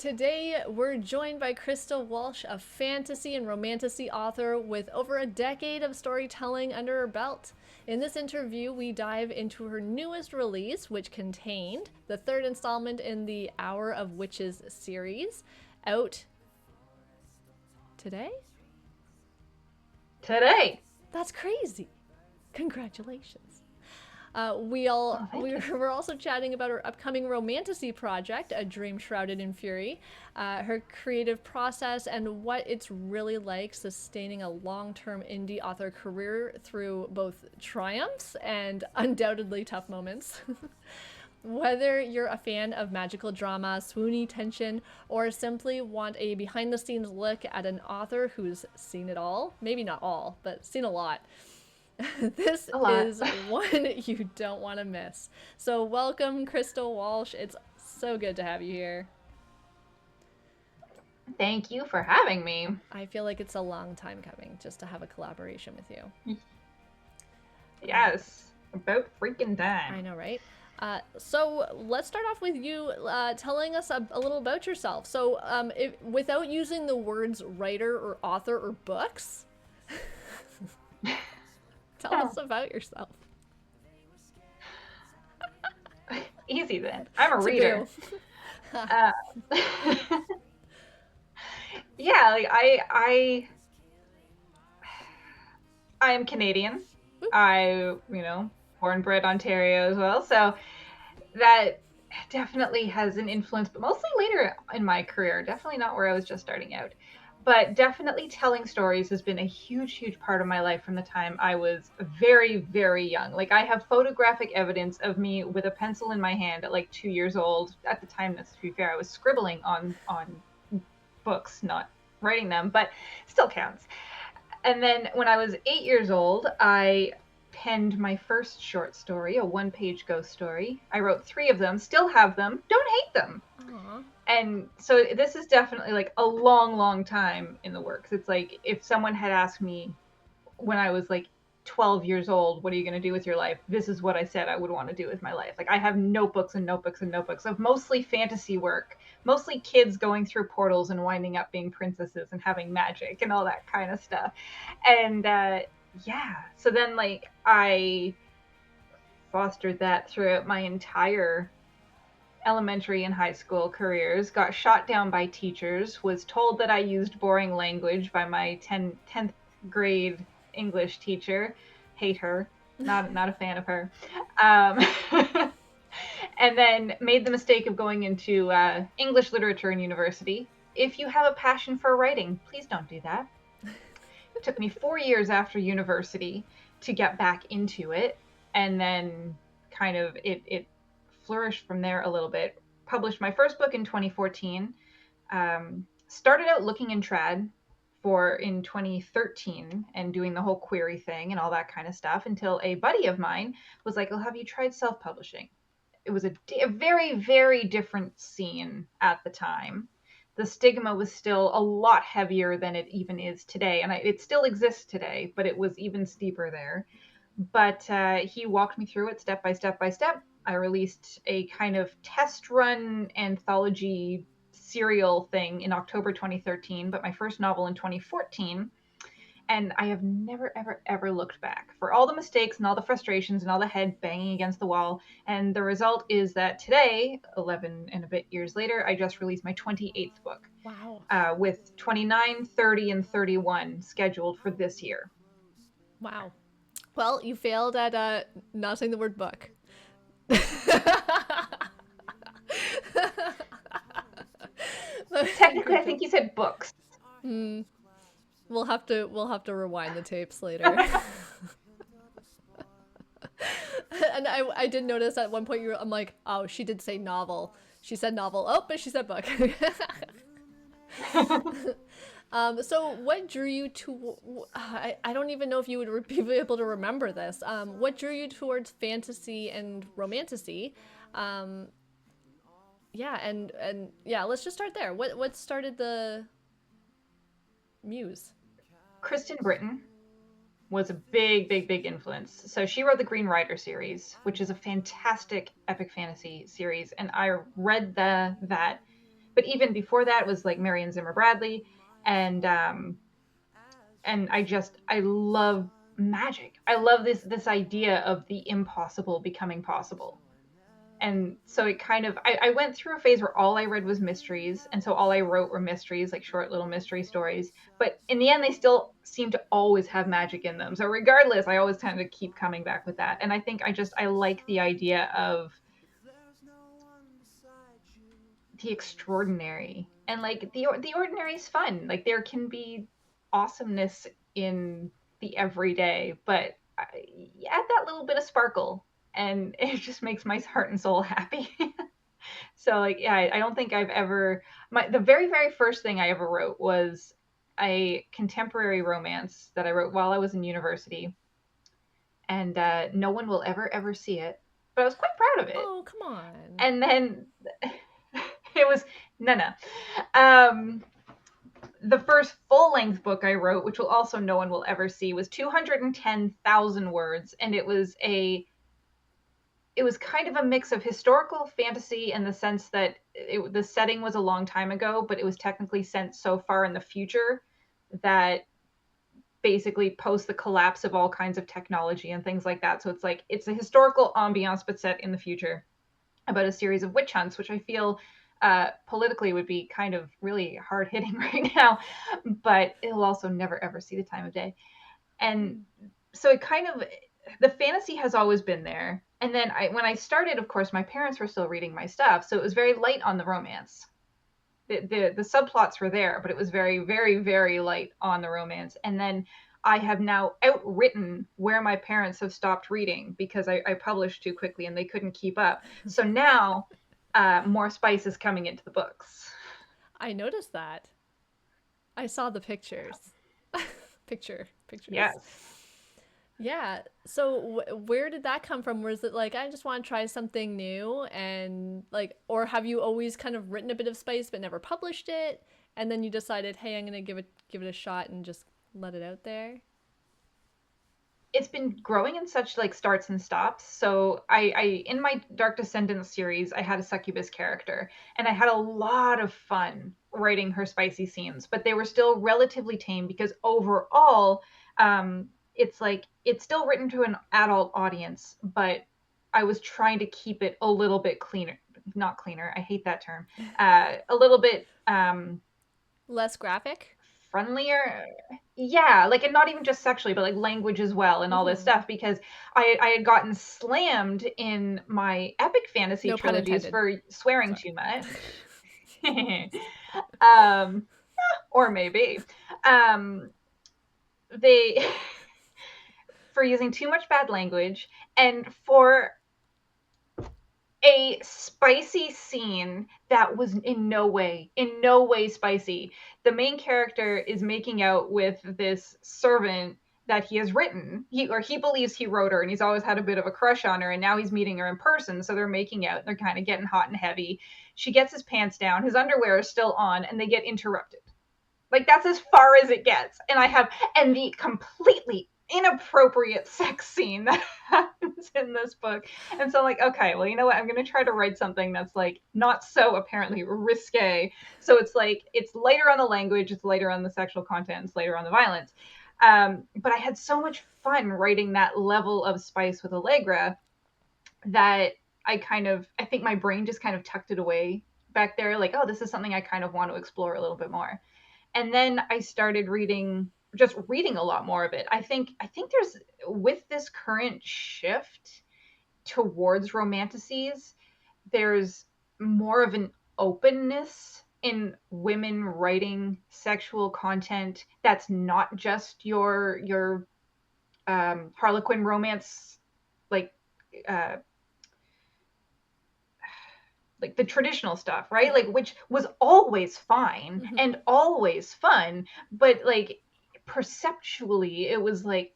Today, we're joined by Krista Walsh, a fantasy and romantasy author with over a decade of storytelling under her belt. In this interview, we dive into her newest release, which contained the third installment in the Hour of Witches series, out today? Today. That's crazy. Congratulations. Oh, thank you. We're also chatting about her upcoming romantasy project, A Dream Shrouded in Fury, her creative process, and what it's really like sustaining a long-term indie author career through both triumphs and undoubtedly tough moments. Whether you're a fan of magical drama, swoony tension, or simply want a behind-the-scenes look at an author who's seen it all, maybe not all, but seen a lot, this A lot. is one you don't want to miss. So welcome, Krista Walsh. It's so good to have you here. Thank you for having me. I feel like it's a long time coming just to have a collaboration with you. Yes, about freaking I time. know, right? So let's start off with you telling us a little about yourself. So without using the words writer or author or books, tell us about yourself. Easy then. I'm a To reader. do. Uh, yeah, like I am Canadian. Born and bred Ontario as well. So that definitely has an influence, but mostly later in my career. Definitely not where I was just starting out. But definitely telling stories has been a huge, huge part of my life from the time I was very, very young. Like I have photographic evidence of me with a pencil in my hand at like 2 years old. At the time, to be fair, I was scribbling on books, not writing them, but still counts. And then when I was 8 years old, I penned my first short story, a one-page ghost story. I wrote 3 of them, still have them, don't hate them. Aww. And so this is definitely like a long, long time in the works. It's like if someone had asked me when I was like 12 years old, what are you going to do with your life? This is what I said I would want to do with my life. Like I have notebooks and notebooks and notebooks of mostly fantasy work, mostly kids going through portals and winding up being princesses and having magic and all that kind of stuff. And yeah, so then like I fostered that throughout my entire elementary and high school careers, got shot down by teachers, was told that I used boring language by my 10th grade English teacher. Hate her. Not a fan of her. Um, and then made the mistake of going into English literature in university. If you have a passion for writing, please don't do that. It took me 4 years after university to get back into it, and then kind of it flourished from there a little bit. Published my first book in 2014. Started out looking in trad in 2013 and doing the whole query thing and all that kind of stuff until a buddy of mine was like, "Well, have you tried self-publishing?" It was a very, very different scene at the time. The stigma was still a lot heavier than it even is today, and it still exists today, but it was even steeper there. But he walked me through it step by step by step. I released a kind of test run anthology serial thing in October 2013, but my first novel in 2014. And I have never, ever, ever looked back for all the mistakes and all the frustrations and all the head banging against the wall. And the result is that today, 11 and a bit years later, I just released my 28th book. Wow. With 29, 30, and 31 scheduled for this year. Wow. Well, you failed at not saying the word book. Technically, I think you said books. We'll have to rewind the tapes later. And I did notice at one point I'm like, oh, she did say novel. She said novel. Oh, but she said book. So what drew you to? I don't even know if you would be able to remember this. What drew you towards fantasy and romantasy? Yeah, and yeah, let's just start there. What started the muse? Kristen Britton was a big, big, big influence. So she wrote the Green Rider series, which is a fantastic epic fantasy series, and I read that But even before that was like Marion Zimmer Bradley, and I love magic. I love this idea of the impossible becoming possible. And so it kind of I went through a phase where all I read was mysteries, and so all I wrote were mysteries, like short little mystery stories. But in the end, they still seem to always have magic in them. So regardless, I always tend to keep coming back with that. And I think I like the idea of the extraordinary, and like the ordinary is fun. Like there can be awesomeness in the everyday, but add that little bit of sparkle, and it just makes my heart and soul happy. So like yeah, I don't think I've ever the very first thing I ever wrote was a contemporary romance that I wrote while I was in university, and no one will ever see it, but I was quite proud of it. Oh, come on. And then it was no. The first full-length book I wrote, which will also no one will ever see, was 210,000 words, and it was kind of a mix of historical fantasy in the sense that the setting was a long time ago, but it was technically set so far in the future that basically post the collapse of all kinds of technology and things like that. So it's like it's a historical ambiance but set in the future about a series of witch hunts, which I feel politically would be kind of really hard hitting right now, but it'll also never ever see the time of day. And so it kind of the fantasy has always been there. And then when I started, of course, my parents were still reading my stuff, so it was very light on the romance. The subplots were there, but it was very, very, very light on the romance. And then I have now outwritten where my parents have stopped reading because I published too quickly and they couldn't keep up. So now more spice is coming into the books. I noticed that. I saw the pictures. Pictures. Yes. Yeah. So where did that come from? Was it like I just want to try something new, and like, or have you always kind of written a bit of spice but never published it, and then you decided, hey, I'm gonna give it a shot and just let it out there? It's been growing in such like starts and stops. So I in my Dark Descendants series, I had a succubus character, and I had a lot of fun writing her spicy scenes, but they were still relatively tame because overall, it's like it's still written to an adult audience, but I was trying to keep it a little bit cleaner. Not cleaner. I hate that term. A little bit Less graphic? friendlier, yeah, like, and not even just sexually but like language as well and all this Mm-hmm. stuff, because I had gotten slammed in my epic fantasy No pun trilogies intended. for swearing Sorry. too much. um or maybe um they for using too much bad language, and for a spicy scene that was in no way spicy. The main character is making out with this servant that he has written. He believes he wrote her, and he's always had a bit of a crush on her, and now he's meeting her in person, so they're making out. They're kind of getting hot and heavy. She gets his pants down, his underwear is still on, and they get interrupted. Like that's as far as it gets. And the completely inappropriate sex scene that happens in this book. And so I'm like, okay, well, you know what? I'm going to try to write something that's like not so apparently risque. So it's like, it's lighter on the language, it's lighter on the sexual content, it's lighter on the violence. But I had so much fun writing that level of spice with Allegra that I think my brain just kind of tucked it away back there. Like, oh, this is something I kind of want to explore a little bit more. And then I started just reading a lot more of it. I think there's, with this current shift towards romanticies, there's more of an openness in women writing sexual content that's not just your Harlequin romance, like uh, like the traditional stuff, right? Yeah. Like, which was always fine Mm-hmm. and always fun, but like perceptually it was like,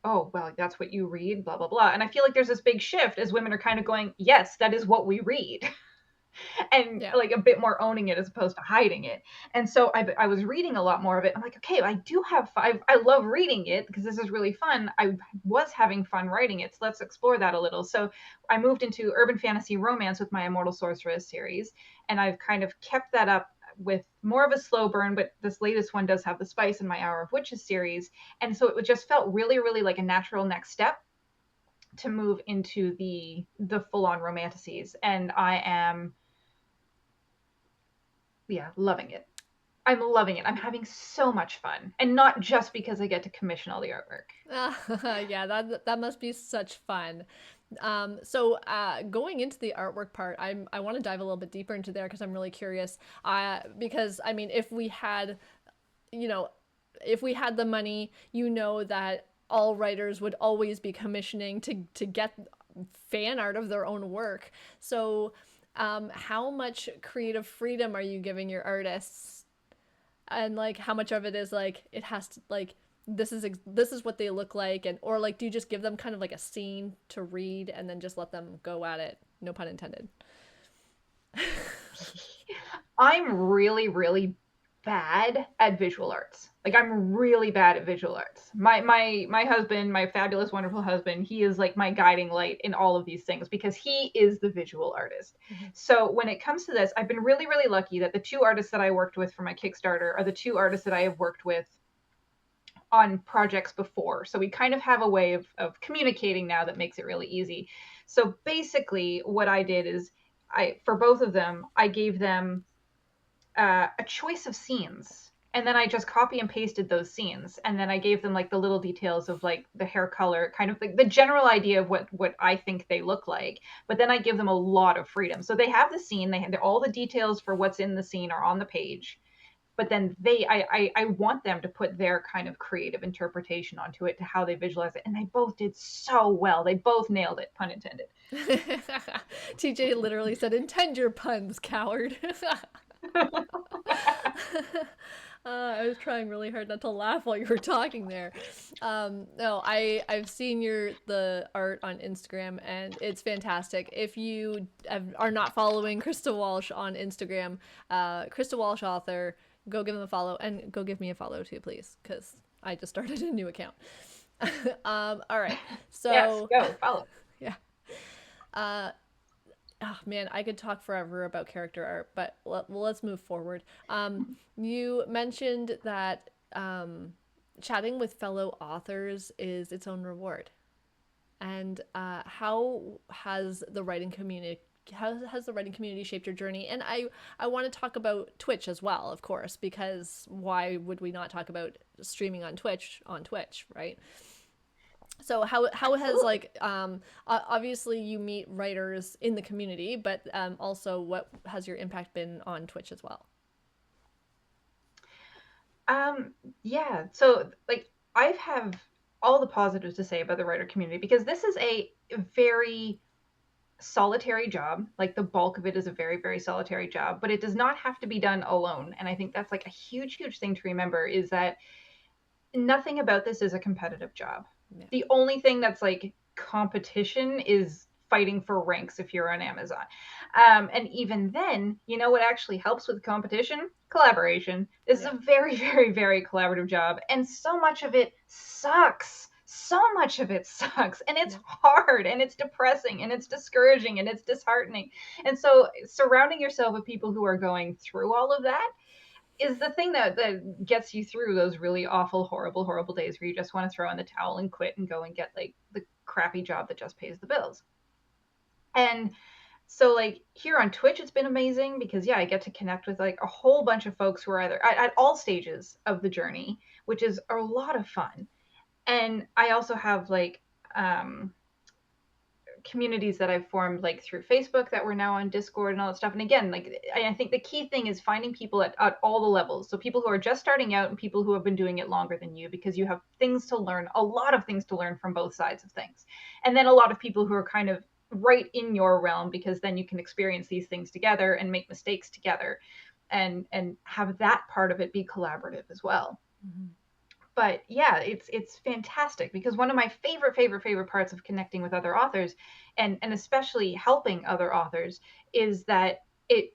oh well, that's what you read, blah blah blah. And I feel like there's this big shift as women are kind of going, yes, that is what we read. And Yeah. like a bit more owning it as opposed to hiding it. And so I was reading a lot more of it. I'm like, okay, I do have I love reading it because this is really fun. I was having fun writing it, so let's explore that a little. So I moved into urban fantasy romance with my Immortal Sorceress series, And I've kind of kept that up with more of a slow burn, but this latest one does have the spice in my Hour of Witches series. And so it just felt really, really like a natural next step to move into the full-on romantasies. And I am, yeah, loving it. I'm loving it. I'm having so much fun. And not just because I get to commission all the artwork. Yeah, that must be such fun. Going into the artwork part, I want to dive a little bit deeper into there because I'm really curious. Because I mean, you know, if we had the money, that all writers would always be commissioning to get fan art of their own work. So, how much creative freedom are you giving your artists? And like how much of it is like it has to like this is what they look like, and or like do you just give them kind of like a scene to read and then just let them go at it, no pun intended? I'm really, really bad at visual arts. Like I'm really bad at visual arts. My husband, my fabulous, wonderful husband, he is like my guiding light in all of these things because he is the visual artist. Mm-hmm. So when it comes to this, I've been really, really lucky that the two artists that I worked with for my Kickstarter are the two artists that I have worked with on projects before. So we kind of have a way of communicating now that makes it really easy. So basically what I did is for both of them, I gave them a choice of scenes, and then I just copy and pasted those scenes, and then I gave them like the little details of like the hair color, kind of like the general idea of what I think they look like, but then I give them a lot of freedom. So they have the scene, they have all the details for what's in the scene are on the page, but then I want them to put their kind of creative interpretation onto it, to how they visualize it, and they both did so well. They both nailed it, pun intended. TJ literally said, "Intend your puns, coward." I was trying really hard not to laugh while you were talking there. No, I've seen the art on Instagram and it's fantastic. If you are not following Krista Walsh on Instagram, Krista Walsh author, go give them a follow and go give me a follow too, please, because I just started a new account. All right, so yes, go follow. Yeah. Oh man, I could talk forever about character art, but let's move forward. You mentioned that chatting with fellow authors is its own reward. And how has the writing community shaped your journey? And I want to talk about Twitch as well, of course, because why would we not talk about streaming on Twitch, right? So how has like obviously you meet writers in the community, but also what has your impact been on Twitch as well? Yeah, so like I have all the positives to say about the writer community because this is a very solitary job. Like the bulk of it is a very, very solitary job, but it does not have to be done alone. And I think that's like a huge, huge thing to remember, is that nothing about this is a competitive job. Yeah. The only thing that's like competition is fighting for ranks if you're on Amazon. And even then, you know what actually helps with competition? Collaboration. This is a very, very, very collaborative job. And so much of it sucks. So much of it sucks. And it's hard and it's depressing and it's discouraging and it's disheartening. And so surrounding yourself with people who are going through all of that is the thing that gets you through those really awful, horrible, horrible days where you just want to throw in the towel and quit and go and get like the crappy job that just pays the bills. And so like here on Twitch, it's been amazing because I get to connect with like a whole bunch of folks who are either at all stages of the journey, which is a lot of fun. And I also have like communities that I've formed like through Facebook that we're now on Discord and all that stuff. And again, like I think the key thing is finding people at all the levels. So people who are just starting out and people who have been doing it longer than you, because you have things to learn, a lot of things to learn from both sides of things. And then a lot of people who are kind of right in your realm, because then you can experience these things together and make mistakes together and have that part of it be collaborative as well. Mm-hmm. But yeah, it's fantastic because one of my favorite parts of connecting with other authors and especially helping other authors is that it,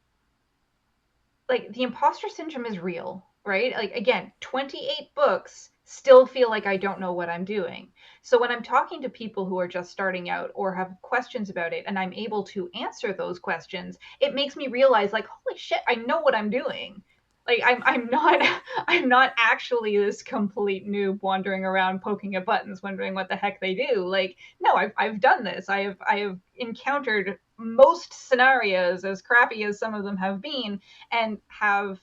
like, the imposter syndrome is real, right? Like, again, 28 books, still feel like I don't know what I'm doing. So when I'm talking to people who are just starting out or have questions about it and I'm able to answer those questions, it makes me realize like, holy shit, I know what I'm doing. Like I'm not I'm not actually this complete noob wandering around poking at buttons wondering what the heck they do. Like, no, I've done this. I have encountered most scenarios, as crappy as some of them have been, and have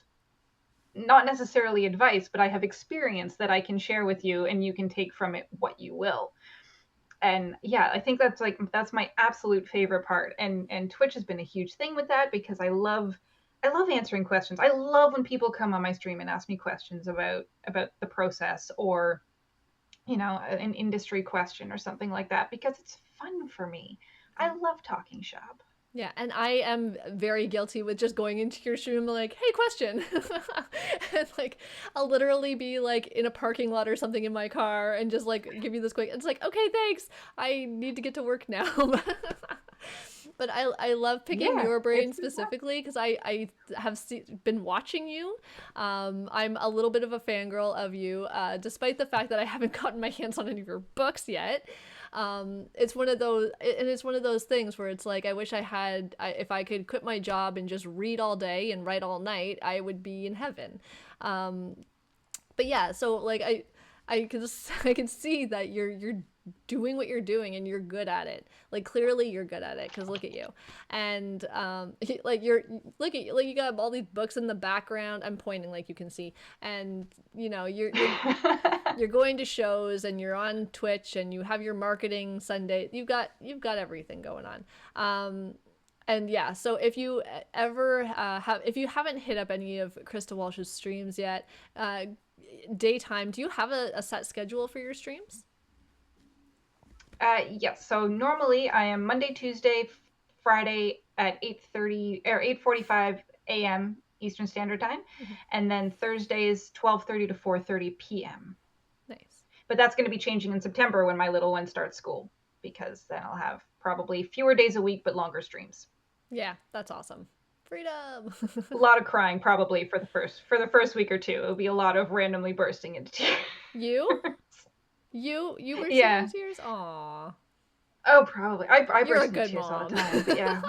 not necessarily advice, but I have experience that I can share with you and you can take from it what you will. And yeah, I think that's my absolute favorite part. And Twitch has been a huge thing with that because I love answering questions. I love when people come on my stream and ask me questions about the process, or an industry question or something like that, because it's fun for me. I love talking shop. Yeah, and I am very guilty with just going into your stream like, hey, question. And like, I'll literally be like in a parking lot or something in my car and just like give you this quick. It's like, okay, thanks. I need to get to work now. But I love picking Yeah, your brain it's fun. specifically because I have been watching you. I'm a little bit of a fangirl of you, despite the fact that I haven't gotten my hands on any of your books yet. It's one of those, and it's one of those things where it's like I wish if I could quit my job and just read all day and write all night, I would be in heaven. Um, but yeah, so like I can see that you're doing what you're doing and you're good at it. Like clearly you're good at it because look at you. And like look at you, like you got all these books in the background. I'm pointing like you can see, and you're going to shows and you're on Twitch and you have your marketing Sunday. You've got everything going on. And yeah, so if you ever if you haven't hit up any of Krista Walsh's streams yet, daytime, do you have a set schedule for your streams? Yes. So normally I am Monday, Tuesday, Friday at 8:30 or 8:45 a.m. Eastern Standard Time, Mm-hmm. and then Thursdays 12:30 to 4:30 p.m. Nice. But that's going to be changing in September when my little one starts school, because then I'll have probably fewer days a week but longer streams. Yeah, that's awesome. Freedom. A lot of crying probably for the first week or two. It'll be a lot of randomly bursting into tears. You? You bursting Yeah. into tears? Aw. Oh, probably. I You're a burst into good tears all the mom. time. But yeah.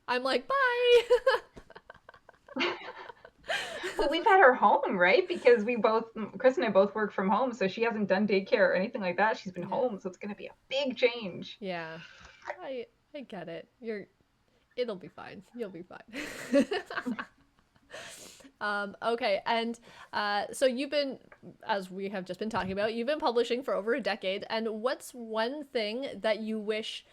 I'm like, bye. Well, we've had her home, right? Because Chris and I both work from home, so she hasn't done daycare or anything like that. She's been Yeah. home, so it's going to be a big change. Yeah. I get it. It'll be fine. You'll be fine. Okay, and so you've been, as we have just been talking about, you've been publishing for over a decade. And what's one thing that you wish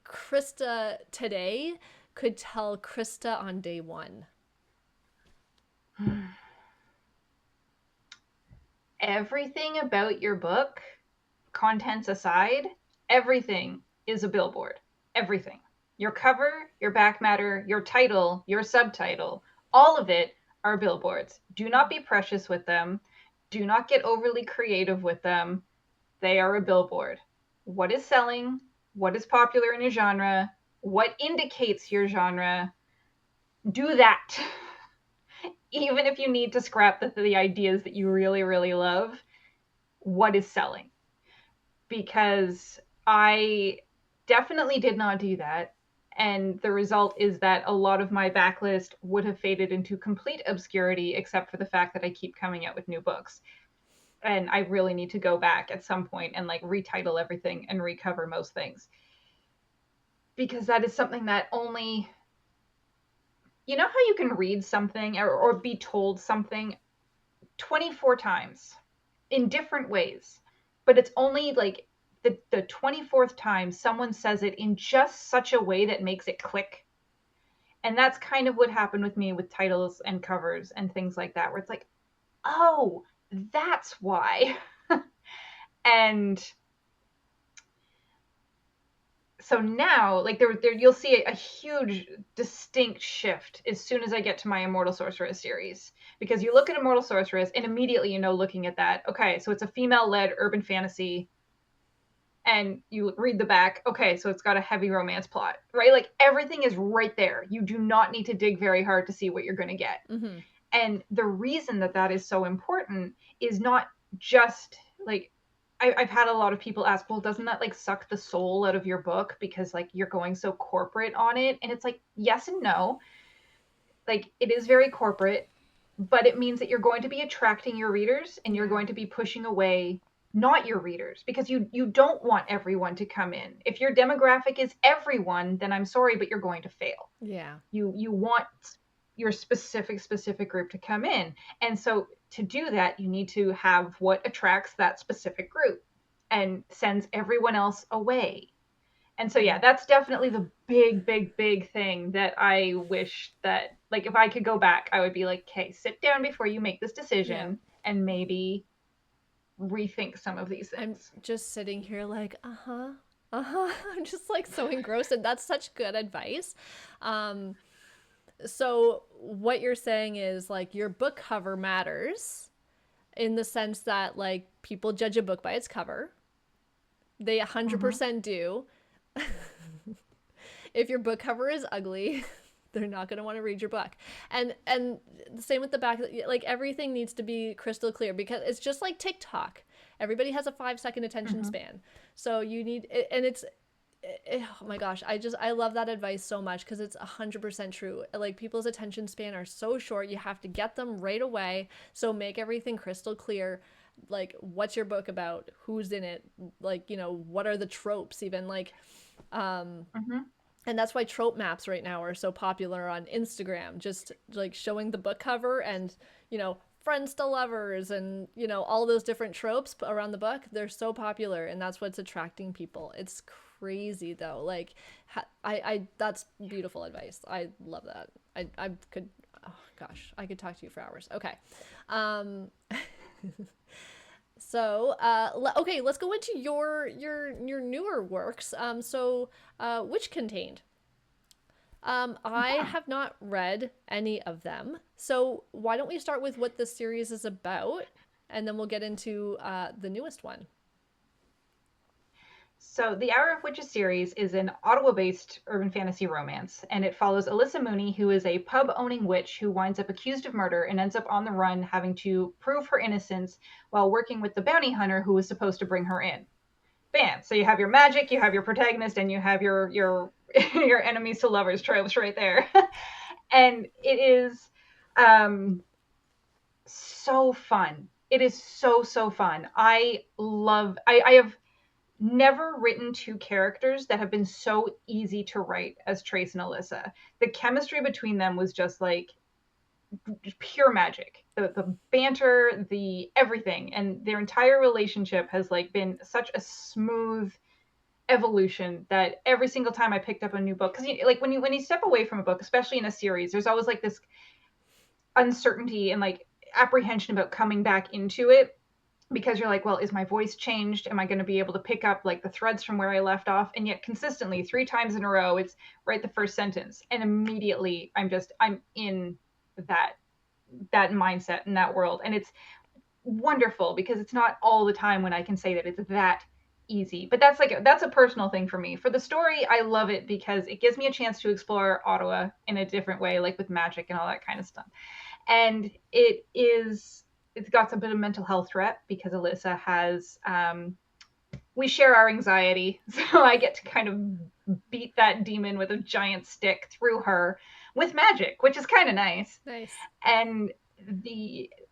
Krista today could tell Krista on day one? Everything about your book, contents aside, everything is a billboard. Everything. Your cover, your back matter, your title, your subtitle, all of it are billboards. Do not be precious with them. Do not get overly creative with them. They are a billboard. What is selling? What is popular in your genre? What indicates your genre? Do that. Even if you need to scrap the ideas that you really, really love, what is selling? Because I definitely did not do that. And the result is that a lot of my backlist would have faded into complete obscurity, except for the fact that I keep coming out with new books. And I really need to go back at some point and like retitle everything and recover most things. Because that is something that only, how you can read something or be told something 24 times in different ways, but it's only like the 24th time someone says it in just such a way that makes it click. And that's kind of what happened with me with titles and covers and things like that, where it's like, oh, that's why. And so now, like there you'll see a huge distinct shift as soon as I get to my Immortal Sorceress series, because you look at Immortal Sorceress and immediately looking at that, okay, so it's a female-led urban fantasy, and you read the back, okay, so it's got a heavy romance plot, right? Like everything is right there. You do not need to dig very hard to see what you're going to get. Mm-hmm. And the reason that that is so important is not just like, I've had a lot of people ask, well, doesn't that like suck the soul out of your book because like you're going so corporate on it? And it's like, yes and no. Like it is very corporate, but it means that you're going to be attracting your readers and you're going to be pushing away not your readers, because you don't want everyone to come in. If your demographic is everyone, then I'm sorry, but you're going to fail. Yeah. You want your specific group to come in. And so to do that, you need to have what attracts that specific group and sends everyone else away. And so yeah, that's definitely the big thing that I wish that, like, if I could go back, I would be like, okay, sit down before you make this decision and maybe rethink some of these things. I'm just sitting here like, I'm just like so engrossed, and that's such good advice. So what you're saying is like your book cover matters in the sense that like people judge a book by its cover. They 100% do. If your book cover is ugly, they're not going to want to read your book. And the same with the back, like everything needs to be crystal clear, because it's just like TikTok. Everybody has a 5-second attention span. So you need, and it's, oh my gosh, I love that advice so much, because it's 100% true. Like people's attention span are so short. You have to get them right away. So make everything crystal clear. Like, what's your book about? Who's in it? Like, you know, what are the tropes even? Like, and that's why trope maps right now are so popular on Instagram, just like showing the book cover and, you know, friends to lovers and, you know, all those different tropes around the book. They're so popular, and that's what's attracting people. It's crazy though. Like I that's beautiful advice. I love that. I could, oh gosh, I could talk to you for hours. Okay. So, okay, let's go into your newer works. So, Witch Contained. I have not read any of them. So, why don't we start with what this series is about, and then we'll get into the newest one. So the Hour of Witches series is an Ottawa-based urban fantasy romance, and it follows Alyssa Mooney, who is a pub-owning witch who winds up accused of murder and ends up on the run, having to prove her innocence while working with the bounty hunter who was supposed to bring her in. Bam! So you have your magic, you have your protagonist, and you have your your enemies to lovers tropes right there. And it is so fun. It is so fun. I have never written two characters that have been so easy to write as Trace and Alyssa. The chemistry between them was just like pure magic. The banter, the everything, and their entire relationship has like been such a smooth evolution that every single time I picked up a new book, because like when you step away from a book, especially in a series, there's always like this uncertainty and like apprehension about coming back into it, because you're like, well, is my voice changed? Am I going to be able to pick up like the threads from where I left off? And yet consistently 3 times in a row, it's right the first sentence. And immediately I'm in that mindset in that world. And it's wonderful because it's not all the time when I can say that it's that easy. But that's a personal thing for me. For the story, I love it because it gives me a chance to explore Ottawa in a different way, like with magic and all that kind of stuff. And it's got a bit of mental health threat because Alyssa has, we share our anxiety. So I get to kind of beat that demon with a giant stick through her with magic, which is kind of nice. Nice. And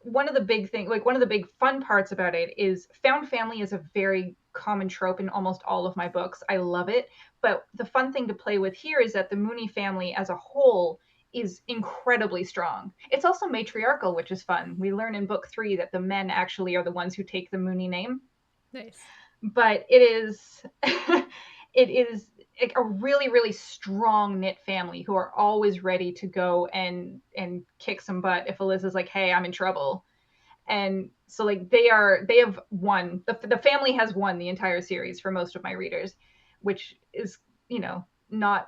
one of the big fun parts about it is found family is a very common trope in almost all of my books. I love it. But the fun thing to play with here is that the Mooney family as a whole is incredibly strong. It's also matriarchal, which is fun. We learn in book 3 that the men actually are the ones who take the Mooney name. Nice. But it is it is a really strong knit family who are always ready to go and kick some butt if Alyssa's like, hey, I'm in trouble. And so like they have won, the family has won the entire series for most of my readers, which is, you know,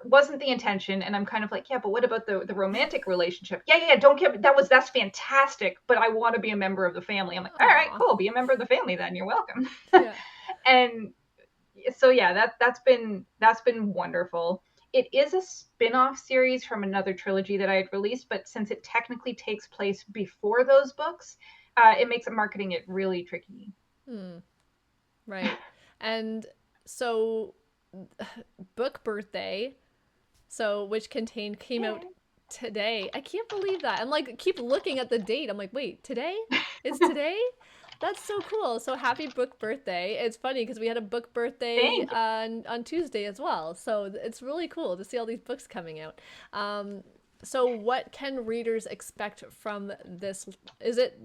wasn't the intention. And I'm kind of like, yeah, but what about the romantic relationship? Yeah, don't get that's fantastic, but I want to be a member of the family. I'm like, all right, cool, be a member of the family then, you're welcome. Yeah. And so yeah, that's been wonderful. It is a spin-off series from another trilogy that I had released, but since it technically takes place before those books, it makes it marketing it really tricky. Hmm. Right. And so book birthday, so which contained came out Yeah. today. I can't believe that. I'm like keep looking at the date. I'm like, wait, today? It's today? That's so cool. So happy book birthday. It's funny because we had a book birthday Thank you. on Tuesday as well. So it's really cool to see all these books coming out. So what can readers expect from this? Is it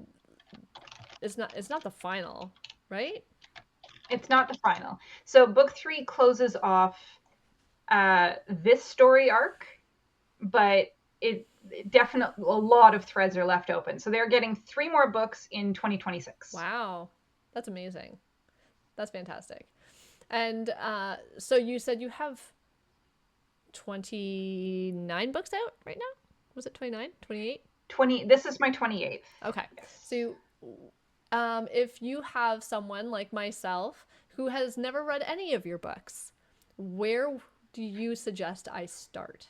it's not the final, right? It's not the final. So book three closes off this story arc, but it definitely a lot of threads are left open. So they're getting 3 more books in 2026. Wow. That's amazing. That's fantastic. And so you said you have 29 books out right now? Was it 29? 28? 20. This is my 28th. Okay. Yes. So if you have someone like myself who has never read any of your books, where do you suggest I start?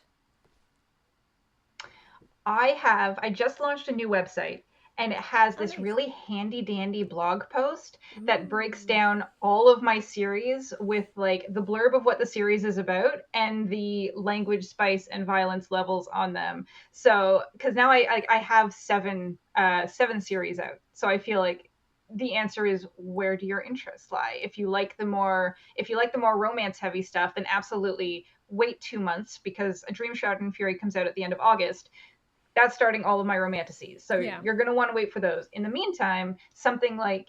I just launched a new website, and it has Oh, this nice. really handy dandy blog post that breaks Ooh. down all of my series with like the blurb of what the series is about and the language, spice, and violence levels on them. So because now I have seven series out, so I feel like the answer is, where do your interests lie? If you like the more romance heavy stuff, then absolutely wait 2 months, because A Dream Shrouded in Fury comes out at the end of August. That's starting all of my romantasies. So Yeah. you're going to want to wait for those. In the meantime, something like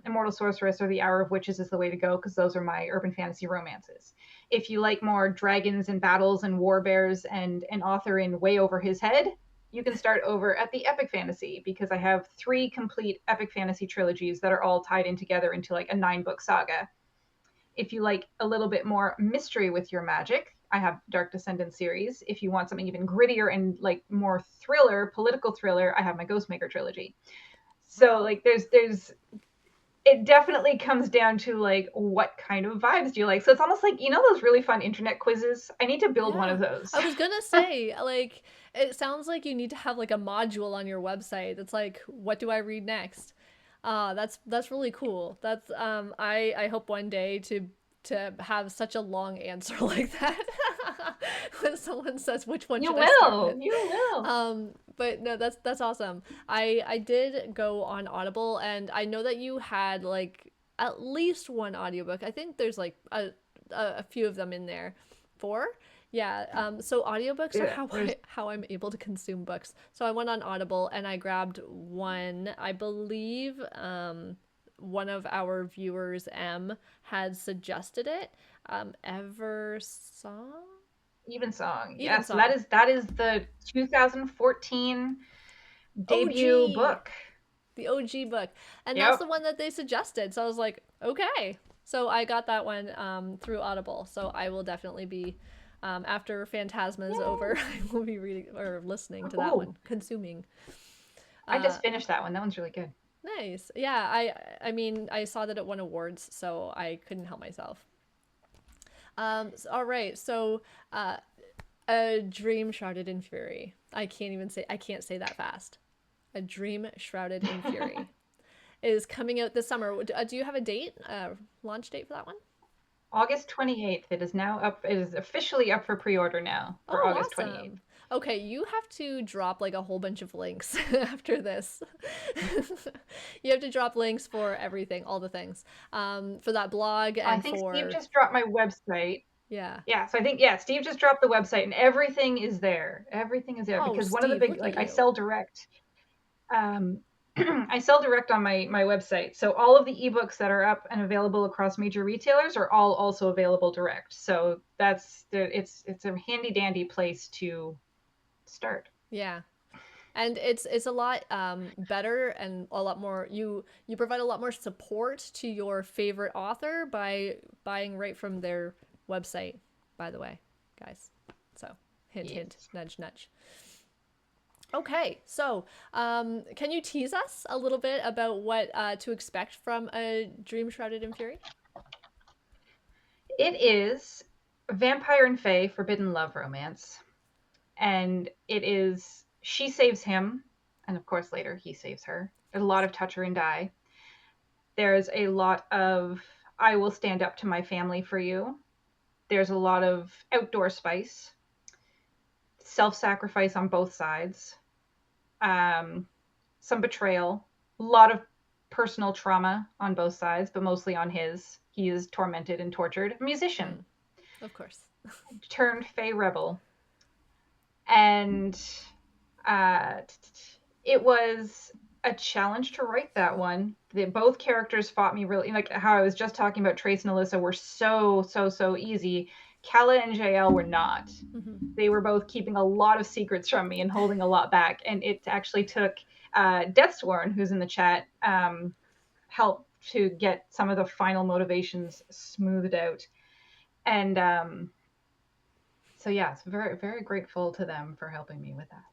Immortal Sorceress or The Hour of Witches is the way to go, because those are my urban fantasy romances. If you like more dragons and battles and war bears and an author in way over his head, you can start over at the epic fantasy, because I have 3 complete epic fantasy trilogies that are all tied in together into like a 9 book saga. If you like a little bit more mystery with your magic, I have Dark Descendants series. If you want something even grittier and like more thriller, political thriller, I have my Ghostmaker trilogy. So Wow. like there's it definitely comes down to like what kind of vibes do you like. So it's almost like, those really fun internet quizzes. I need to build one Yeah. of those. I was gonna say, like, it sounds like you need to have like a module on your website that's like, what do I read next? That's really cool. That's I hope one day to have such a long answer like that when someone says which one You should I start with. will. You will. But no, that's awesome. I did go on Audible, and I know that you had like at least one audiobook. I think there's like a few of them in there. Four? Yeah. So audiobooks are Yeah, there's how I'm able to consume books. So I went on Audible and I grabbed one. I believe one of our viewers, M, had suggested it. Ever Song? Even Song. Even Yes, Song. that is the 2014 debut OG. book. The OG book. And that's the Yep. one that they suggested. So I was like, okay. So I got that one through Audible. So I will definitely be, after Phantasma's over, Yay. I will be reading or listening to that Oh, one, consuming. I Uh, just finished that one. That one's really good. nice. Yeah, I mean, I saw that it won awards, so I couldn't help myself. All right. So, A Dream Shrouded in Fury. I can't say that fast. A Dream Shrouded in Fury is coming out this summer. Do you have a date, launch date for that one? August 28th. It is now up. It is officially up for pre-order now for Oh, August 28th. awesome. Okay, you have to drop like a whole bunch of links after this. You have to drop links for everything, all the things, for that blog I and think Steve for just dropped my website. yeah. Yeah, so I think, yeah, Steve just dropped the website, and everything is there. Everything is there, Oh, because one of the Steve, big, look at like, I you. sell direct. Um, I sell direct on my website. So all of the ebooks that are up and available across major retailers are all also available direct. So it's a handy dandy place to start. Yeah. And it's a lot better and a lot more you provide a lot more support to your favorite author by buying right from their website, by the way, guys. So hint hint, Yes. nudge nudge. Okay, so can you tease us a little bit about what to expect from A Dream Shrouded in Fury? It is. vampire and fae forbidden love romance. And it is, she saves him, and of course later he saves her. There's a lot of touch her and die. There's a lot of I will stand up to my family for you. There's a lot of outdoor spice, self-sacrifice on both sides, some betrayal, a lot of personal trauma on both sides, but mostly on his. He is tormented and tortured. A musician Of course. turned Fey rebel, and uh, it was a challenge to write that one. Both characters fought me really, like how I was just talking about. Trace and Alyssa were so easy. Kala and JL were not. They were both keeping a lot of secrets from me and holding a lot back. And it actually took Deathsworn, who's in the chat, help to get some of the final motivations smoothed out. And so yeah, it's very, very grateful to them for helping me with that.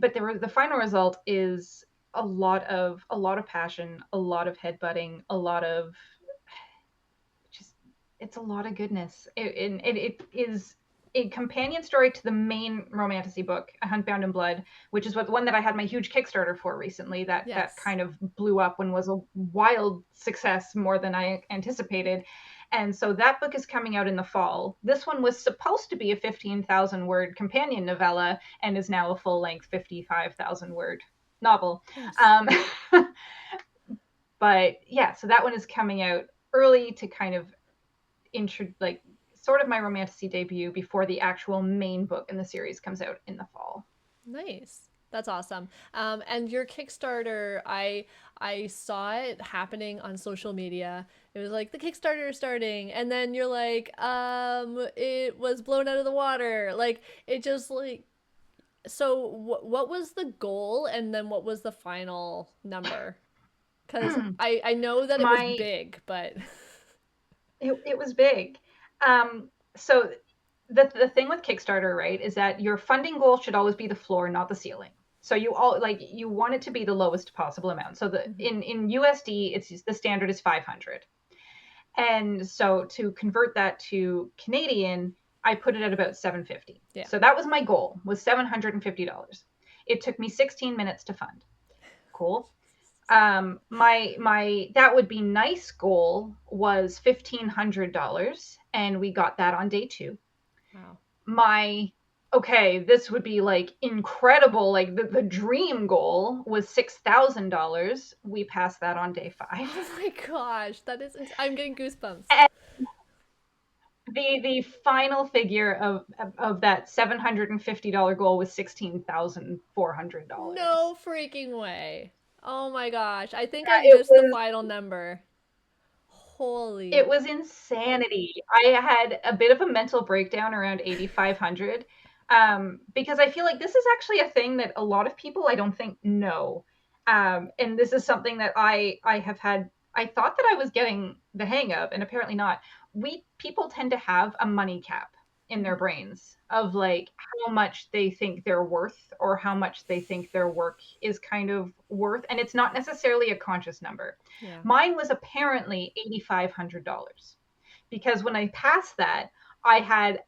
But the final result is a lot of passion, a lot of headbutting, a lot of just, it's a lot of goodness. It is a companion story to the main romantasy book, A Hunt Bound in Blood, which is the one that I had my huge Kickstarter for recently. That kind of blew up and was a wild success, more than I anticipated. And so that book is coming out in the fall. This one was supposed to be a 15,000 word companion novella and is now a full length 55,000 word novel. Nice. But yeah, so that one is coming out early to kind of sort of my romantasy debut before the actual main book in the series comes out in the fall. Nice. That's awesome. And your Kickstarter, I saw it happening on social media. It was like the Kickstarter is starting, and then you're like, it was blown out of the water. Like it just like. So what was the goal, and then what was the final number? Because I know that it was big, but it was big. So the thing with Kickstarter, right, is that your funding goal should always be the floor, not the ceiling. So you want it to be the lowest possible amount. So in USD, it's the standard is 500. And so to convert that to Canadian, I put it at about 750. Yeah. So that was my goal, was $750. It took me 16 minutes to fund. Cool. My that would be nice goal was $1,500, and we got that on day 2. Wow. This would be like incredible, like the dream goal was $6,000. We passed that on day 5. Oh my gosh, that is I'm getting goosebumps. And the final figure of that $750 goal was $16,400. No freaking way. Oh my gosh, I think I missed the final number. Holy. It was insanity. I had a bit of a mental breakdown around 8,500, because I feel like this is actually a thing that a lot of people I don't think know. And this is something that I have had, I thought that I was getting the hang of, and apparently not. People tend to have a money cap in their brains of like how much they think they're worth, or how much they think their work is kind of worth, and it's not necessarily a conscious number. Yeah. Mine was apparently $8,500, because when I passed that, I had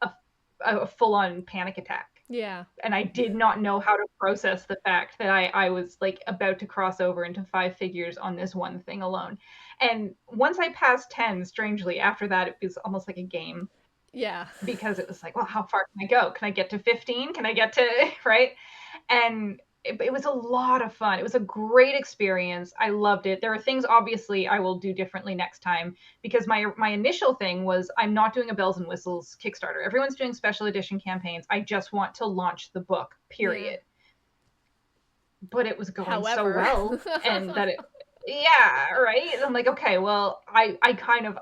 a full-on panic attack. Yeah. And I did not know how to process the fact that I was like about to cross over into 5 figures on this one thing alone. And once I passed 10, strangely, after that, it was almost like a game. Yeah. Because it was like, well, how far can I go? Can I get to 15? Can I get to, right? And it was a lot of fun. It was a great experience. I loved it. There are things, obviously, I will do differently next time, because my initial thing was, I'm not doing a bells and whistles Kickstarter. Everyone's doing special edition campaigns. I just want to launch the book, period. Yeah. But it was going so well, and that it, yeah, right. I'm like, okay, well, I kind of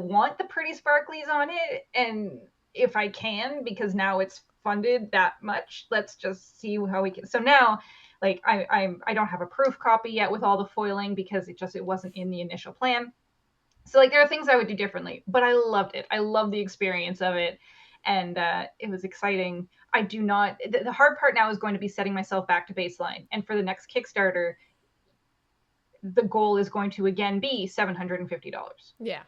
want the pretty sparklies on it, and if I can, because now it's funded that much, let's just see how we can. So now, like, I don't have a proof copy yet with all the foiling, because it wasn't in the initial plan. So like, there are things I would do differently, but I loved it. I loved the experience of it, and it was exciting. I do not. The hard part now is going to be setting myself back to baseline, and for the next Kickstarter, the goal is going to again be $750. Yeah.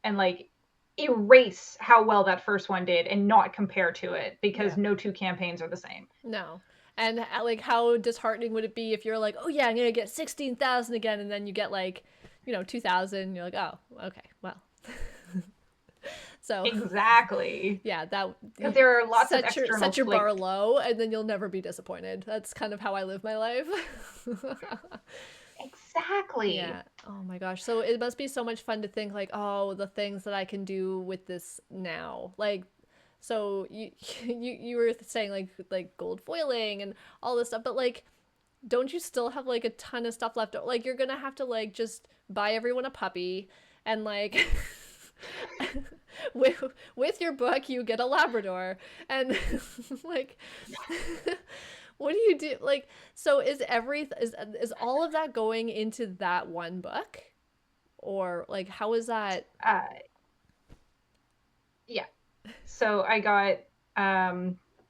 And like, erase how well that first one did and not compare to it, because Yeah. no two campaigns are the same. No. And like, how disheartening would it be if you're like, oh yeah, I'm gonna get 16,000 again, and then you get like, 2,000, and you're like, oh, okay, well. So Exactly. yeah, that Because there are lots of external, set your like, bar low, and then you'll never be disappointed. That's kind of how I live my life. exactly. Yeah. Oh my gosh. So it must be so much fun to think like, oh, the things that I can do with this now. Like, so you were saying like gold foiling and all this stuff, but like, don't you still have like a ton of stuff left? Like, you're gonna have to like just buy everyone a puppy, and like with your book you get a Labrador, and like what do you do? Like, so is all of that going into that one book, or like how is that? Uh, yeah. So I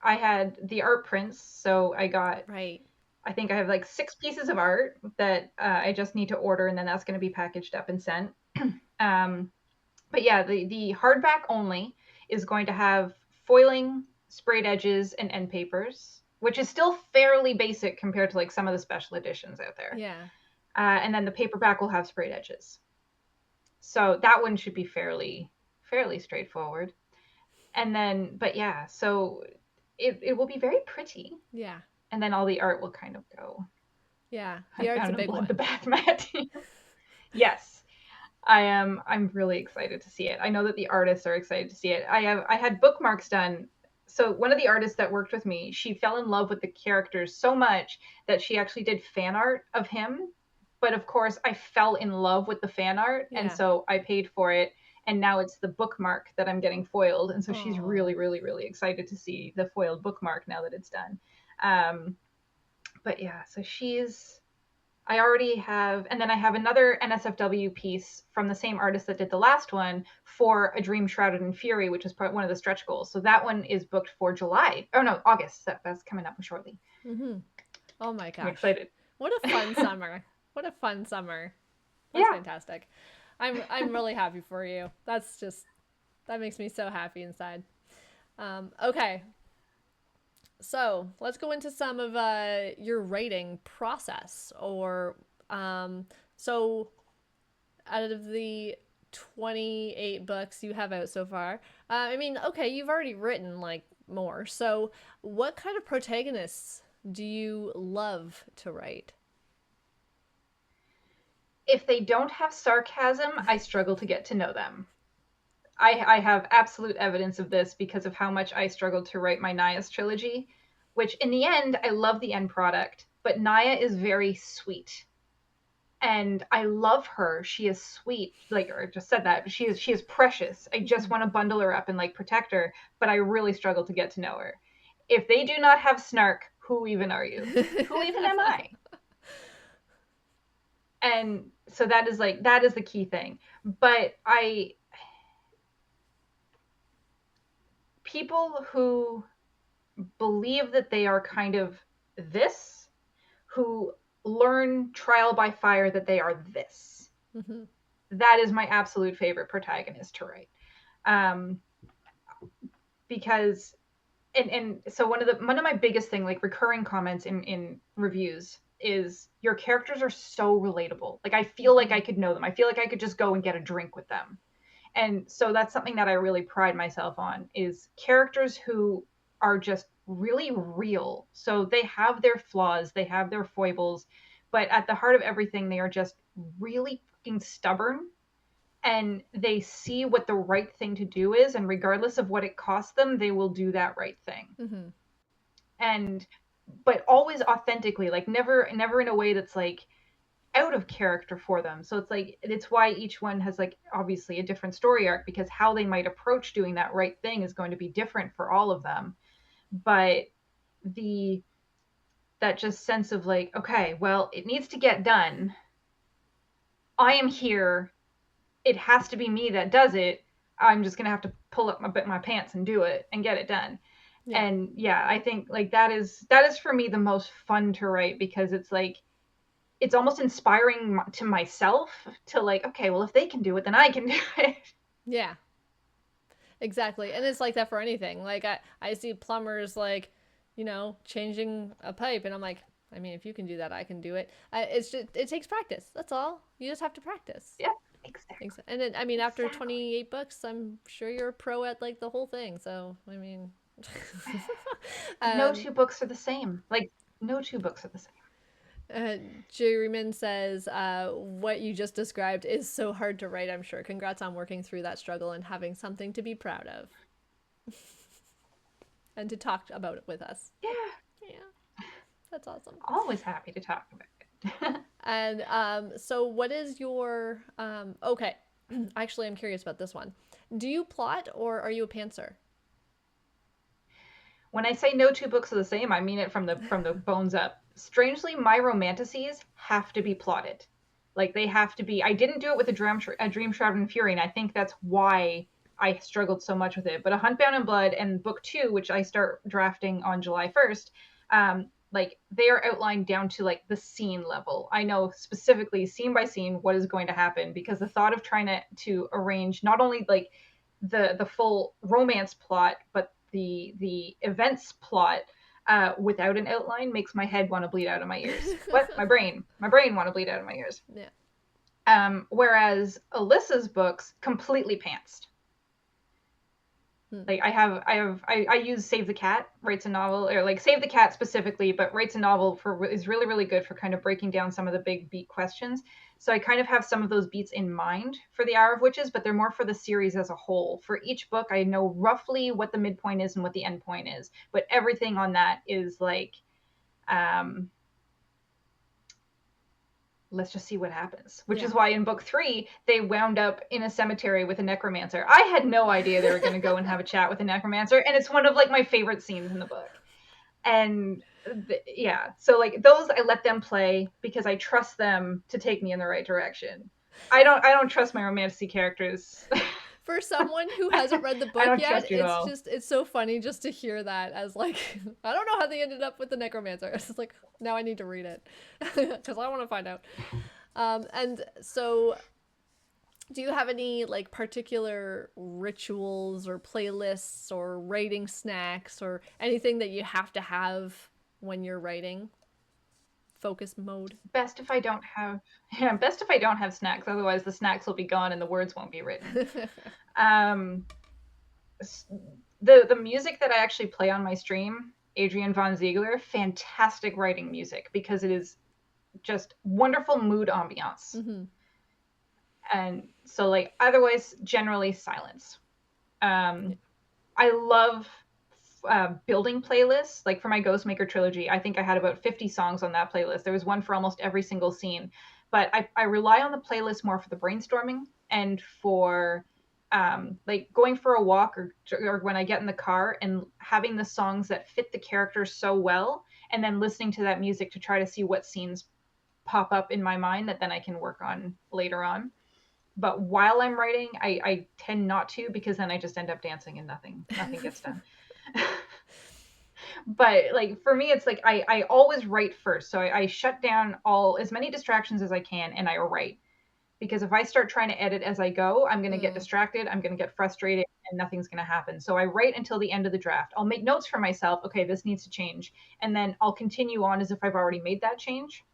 had the art prints. So Right. I think I have like 6 pieces of art that I just need to order, and then that's going to be packaged up and sent. um, but yeah, the hardback only is going to have foiling, sprayed edges, and end papers, which is still fairly basic compared to like some of the special editions out there. Yeah. And then the paperback will have sprayed edges. So that one should be fairly straightforward. And then, but yeah, so it will be very pretty. Yeah. And then all the art will kind of go. Yeah. I The art's a found a big one. bloodbath mat. Yes, I'm really excited to see it. I know that the artists are excited to see it. I had bookmarks done. So one of the artists that worked with me, she fell in love with the characters so much that she actually did fan art of him. But of course, I fell in love with the fan art, and Yeah. so I paid for it. And now it's the bookmark that I'm getting foiled, and so she's Oh. really, really, really excited to see the foiled bookmark now that it's done. Um, but yeah, so I already have, and then I have another NSFW piece from the same artist that did the last one for A Dream Shrouded in Fury, which is one of the stretch goals. So that one is booked for July. Oh no, August. That's coming up shortly. Mm-hmm. Oh my I'm gosh. excited. What a fun summer. What a fun summer. That's Yeah. fantastic. I'm really happy for you. That makes me so happy inside. Okay, so let's go into some of your writing process. Or so out of the 28 books you have out so far, I mean, okay, you've already written like more. So what kind of protagonists do you love to write? If they don't have sarcasm, I struggle to get to know them. I have absolute evidence of this because of how much I struggled to write my Naya's trilogy, which in the end, I love the end product, but Naya is very sweet. And I love her. She is sweet. Like, or I just said that, but she is precious. I just Mm-hmm. want to bundle her up and like protect her, but I really struggle to get to know her. If they do not have snark, who even are you? Who even am I? And so that is the key thing. But I people who believe that they are kind of this, who learn trial by fire that they are this. Mm-hmm. That is my absolute favorite protagonist to write. Um, because and so one of my biggest thing, like recurring comments in reviews, is your characters are so relatable. Like I feel like Mm-hmm. I could know them. I feel like I could just go and get a drink with them. And so that's something that I really pride myself on, is characters who are just really real. So they have their flaws, they have their foibles, but at the heart of everything they are just really fucking stubborn, and they see what the right thing to do is, and regardless of what it costs them, they will do that right thing. Mm-hmm. And but always authentically, like never in a way that's like out of character for them. So it's why each one has like obviously a different story arc, because how they might approach doing that right thing is going to be different for all of them. But the that just sense of like, okay, well, it needs to get done. I am here. It has to be me that does it. I'm just gonna have to pull up my pants and do it and get it done. Yeah. And yeah, I think like that is for me the most fun to write, because it's like it's almost inspiring to myself to like, okay, well, if they can do it, then I can do it. Yeah. Exactly. And it's like that for anything. Like I see plumbers like, changing a pipe and I'm like, I mean, if you can do that, I can do it. It's just it takes practice. That's all. You just have to practice. Yeah, exactly. And then I mean, after Exactly. 28 books, I'm sure you're a pro at like the whole thing. So, I mean, No um two books are the same. Like, no two books are the same. uh, Jerryman says, what you just described is so hard to write, I'm sure. Congrats on working through that struggle and having something to be proud of and to talk about it with us. Yeah, Yeah, that's awesome. always happy to talk about it. And so what is your okay. Actually, I'm curious about this one. Do you plot or are you a pantser? When I say no two books are the same, I mean it from the bones up. Strangely, my romantasies have to be plotted. Like they have to be. I didn't do it with a Dream Shrouded in Fury, and I think that's why I struggled so much with it. But A Hunt Bound in Blood and Book Two, which I start drafting on July 1st, like they are outlined down to like the scene level. I know specifically scene by scene what is going to happen because the thought of trying to arrange not only like the full romance plot, but the events plot without an outline makes my head want to bleed out of my ears. What? My brain want to bleed out of my ears. Yeah. Whereas Alyssa's books completely pantsed. Hmm. Like I use Save the Cat writes a novel, or like Save the Cat specifically, but writes a novel for is really good for kind of breaking down some of the big beat questions. So I kind of have some of those beats in mind for the Hour of Witches, but they're more for the series as a whole. For each book, I know roughly what the midpoint is and what the end point is, but everything on that is like um let's just see what happens. Which Yeah. is why in book 3 they wound up in a cemetery with a necromancer. I had no idea they were going to go and have a chat with a necromancer, and it's one of like my favorite scenes in the book. And yeah, so like those I let them play because I trust them to take me in the right direction. I don't trust my romantasy characters. For someone who hasn't read the I book don't yet, trust you at all. it's so funny just to hear that as like I don't know how they ended up with the necromancer. It's like now I need to read it because I want to find out. And so do you have any like particular rituals or playlists or writing snacks or anything that you have to have when you're writing? Focus mode. Best if I don't have yeah, best if I don't have snacks, otherwise the snacks will be gone and the words won't be written. Um the music that I actually play on my stream, Adrian von Ziegler, fantastic writing music because it is just wonderful mood ambiance. Mm-hmm. And so like otherwise generally silence. Um I love building playlists. Like for my Ghostmaker trilogy, I think I had about 50 songs on that playlist. There was one for almost every single scene. But I rely on the playlist more for the brainstorming and for like going for a walk or when I get in the car and having the songs that fit the characters so well, and then listening to that music to try to see what scenes pop up in my mind that then I can work on later on. But while I'm writing, I tend not to because then I just end up dancing and nothing gets done. But like for me it's like I always write first, so I shut down all as many distractions as I can and I write, because if I start trying to edit as I go, I'm going to get Mm. distracted, I'm going to get frustrated, and nothing's going to happen. So I write until the end of the draft. I'll make notes for myself, okay, this needs to change, and then I'll continue on as if I've already made that change.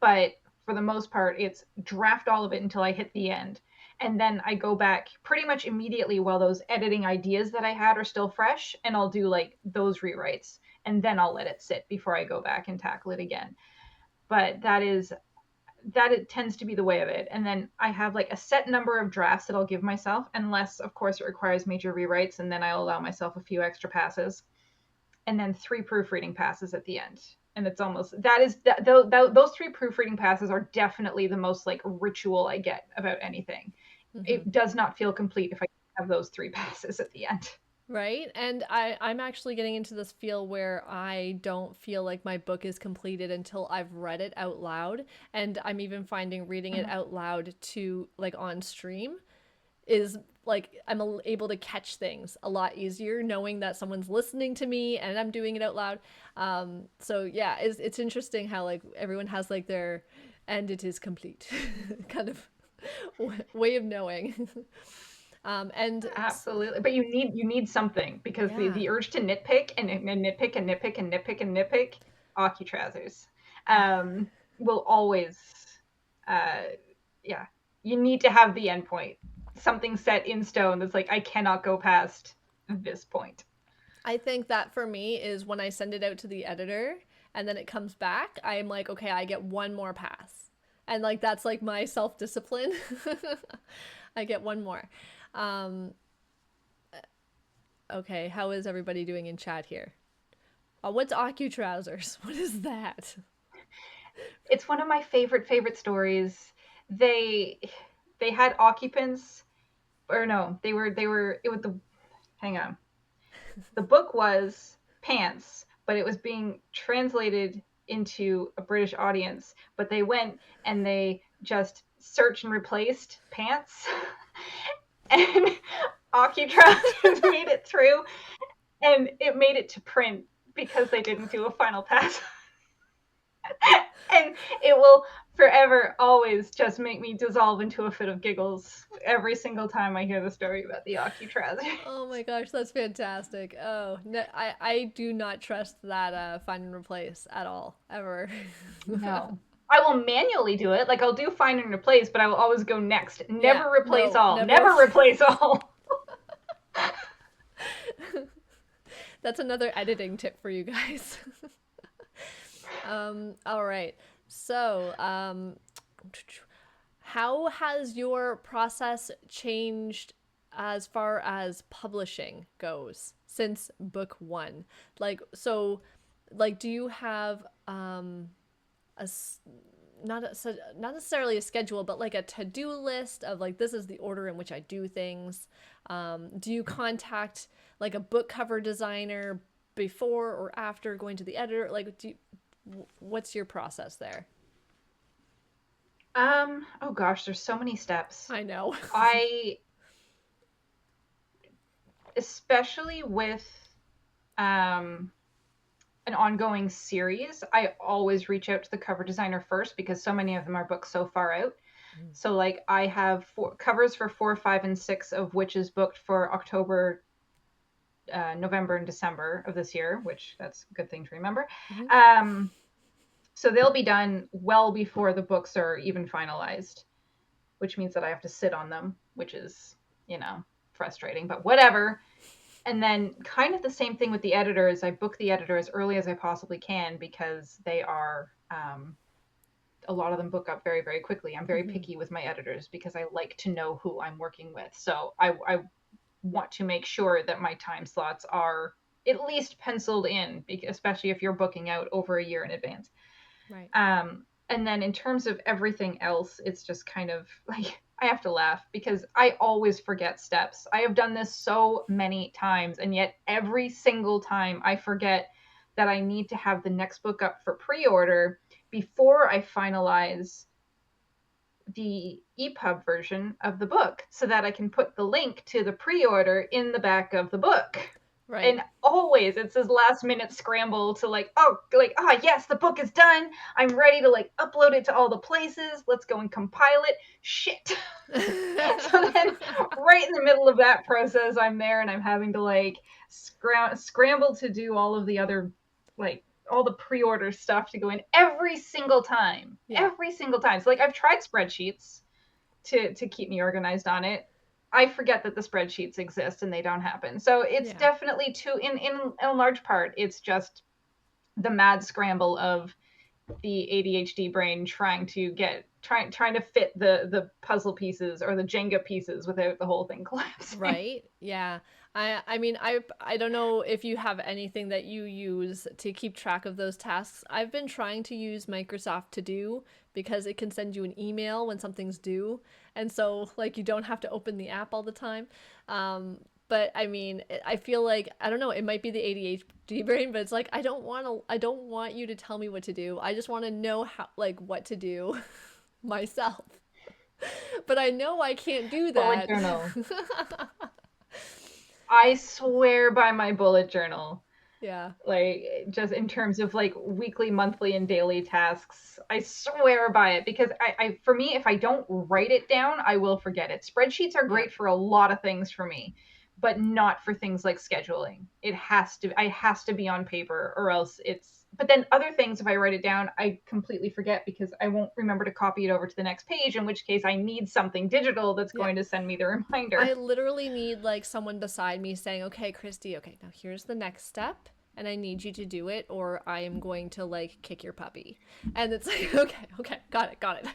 But for the most part it's draft all of it until I hit the end, and then I go back pretty much immediately while those editing ideas that I had are still fresh, and I'll do like those rewrites, and then I'll let it sit before I go back and tackle it again. But that it tends to be the way of it. And then I have like a set number of drafts that I'll give myself, unless of course it requires major rewrites, and then I'll allow myself a few extra passes, and then 3 proofreading passes at the end. And it's almost that is that those 3 proofreading passes are definitely the most like ritual I get about anything. Mm-hmm. It does not feel complete if I have those 3 passes at the end. Right. And I'm actually getting into this feel where I don't feel like my book is completed until I've read it out loud. And I'm even finding reading it Mhm. out loud to like on stream is like I'm able to catch things a lot easier knowing that someone's listening to me and I'm doing it out loud. So yeah, it's interesting how like everyone has like their and it is complete kind of way of knowing. And Absolutely. But you need something, because yeah. the urge to nitpick and nitpick and nitpick and nitpick and nitpick, Aki trousers, Yeah. will always, uh, yeah. You need to have the end point. Something set in stone that's like, I cannot go past this point. I think that for me is when I send it out to the editor and then it comes back, I'm like, okay, I get one more pass. And like that's like my self-discipline. I get one more. Um, okay, how is everybody doing in chat here? What's Ocu trousers? What is that? It's one of my favorite stories. They they had occupants, or no, they were it was the hang on. The book was pants, but it was being translated into a British audience. But they went and they just searched and replaced pants, and OcuTrousers made it through, and it made it to print because they didn't do a final pass. And it will forever always just make me dissolve into a fit of giggles every single time I hear the story about the OcuTrousers. Oh my gosh, that's fantastic. Oh, no, I do not trust that find and replace at all, ever. No. I will manually do it. Like, I'll do find and replace, but I will always go next. Yeah, Never replace no, all. never. Never replace all. That's another editing tip for you guys. All right. So, how has your process changed as far as publishing goes since book one? Like, so, like, do you have a not necessarily a schedule, but like a to-do list of like this is the order in which I do things? Do you contact like a book cover designer before or after going to the editor? Like, what's your process there? Oh gosh, there's so many steps. I know. I, especially with um, an ongoing series, I always reach out to the cover designer first, because so many of them are booked so far out. So, like, I have covers for 4, 5, and 6 of which is booked for October, November, and December of this year, which that's a good thing to remember. Mm-hmm. So they'll be done well before the books are even finalized, which means that I have to sit on them, which is, frustrating, but whatever. And then kind of the same thing with the editors. I book the editor as early as I possibly can, because they are, a lot of them book up very, very quickly. I'm very picky with my editors because I like to know who I'm working with. So I want to make sure that my time slots are at least penciled in, especially if you're booking out over a year in advance. Right. And then in terms of everything else, it's just kind of like, I have to laugh because I always forget steps. I have done this so many times, and yet every single time I forget that I need to have the next book up for pre-order before I finalize the EPUB version of the book, so that I can put the link to the pre-order in the back of the book. Right. And always it's this last minute scramble to yes, the book is done. I'm ready to upload it to all the places. Let's go and compile it. Shit. So then right in the middle of that process, I'm there and I'm having to scramble to do all of the other all the pre-order stuff to go in every single time. Yeah. Every single time. So I've tried spreadsheets to keep me organized on it. I forget that the spreadsheets exist and they don't happen. So it's definitely in a large part, it's just the mad scramble of the ADHD brain trying to fit the puzzle pieces or the Jenga pieces without the whole thing collapsing. Right. Yeah. I mean, I don't know if you have anything that you use to keep track of those tasks. I've been trying to use Microsoft To Do because it can send you an email when something's due. And so you don't have to open the app all the time. But I mean, I feel like, I don't know, it might be the ADHD brain, but it's I don't want you to tell me what to do. I just want to know what to do myself. But I know I can't do that. Bullet journal. I swear by my bullet journal. Yeah. Like, just in terms of like weekly, monthly, and daily tasks. I swear by it, because for me, if I don't write it down, I will forget it. Spreadsheets are Yeah. great for a lot of things for me, but not for things like scheduling. I has to be on paper, or else it's, but then other things, if I write it down, I completely forget because I won't remember to copy it over to the next page, in which case I need something digital that's Yeah. going to send me the reminder. I literally need like someone beside me saying, "Okay, Christy, okay, now here's the next step." And I need you to do it, or I am going to like kick your puppy. And it's like, okay, okay, got it, got it.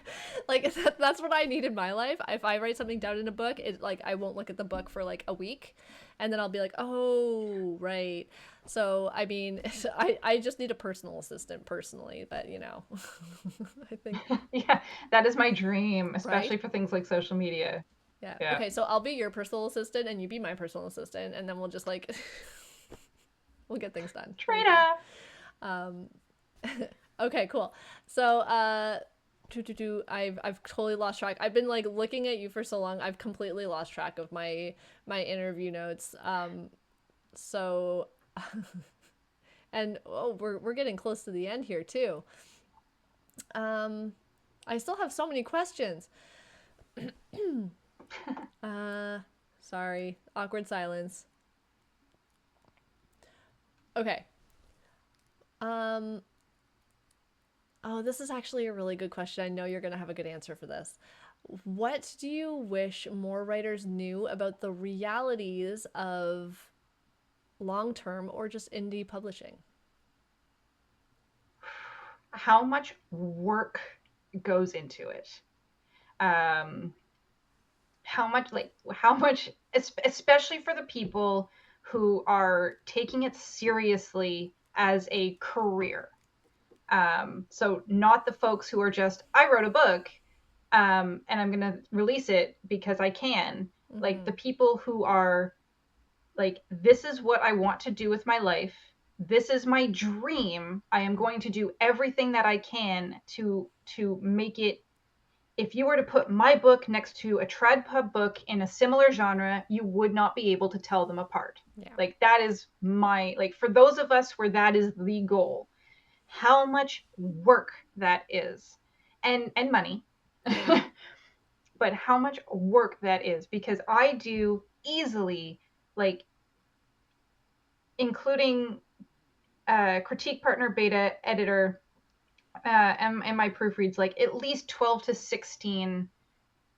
Like that's what I need in my life. If I write something down in a book, it like I won't look at the book for like a week, and then I'll be like, oh, right. So I mean, I just need a personal assistant personally, but you know, I think Yeah, that is my dream, right. especially for things like social media. Yeah. Yeah. Okay, so I'll be your personal assistant and you be my personal assistant, and then we'll just like we'll get things done. It'll be fine. Trina. Um, okay, cool. So, I've totally lost track. I've been like looking at you for so long. I've completely lost track of my interview notes. So, and oh, we're getting close to the end here too. Um, I still have so many questions. Uh, Sorry, awkward silence. Okay. Um, Oh, this is actually a really good question. I know you're going to have a good answer for this. What do you wish more writers knew about the realities of long term or just indie publishing? How much work goes into it? Um, how much, especially for the people who are taking it seriously as a career. So not the folks who are just, I wrote a book, and I'm gonna release it because I can. Like Mm-hmm. the people who are like, this is what I want to do with my life. This is my dream. I am going to do everything that I can to make it. If you were to put my book next to a trad pub book in a similar genre, you would not be able to tell them apart. Yeah. Like that is my, like, for those of us where that is the goal, how much work that is, and money. Yeah. But how much work that is, because I do easily, like, including critique partner, beta editor, and my proofreads, like at least 12 to 16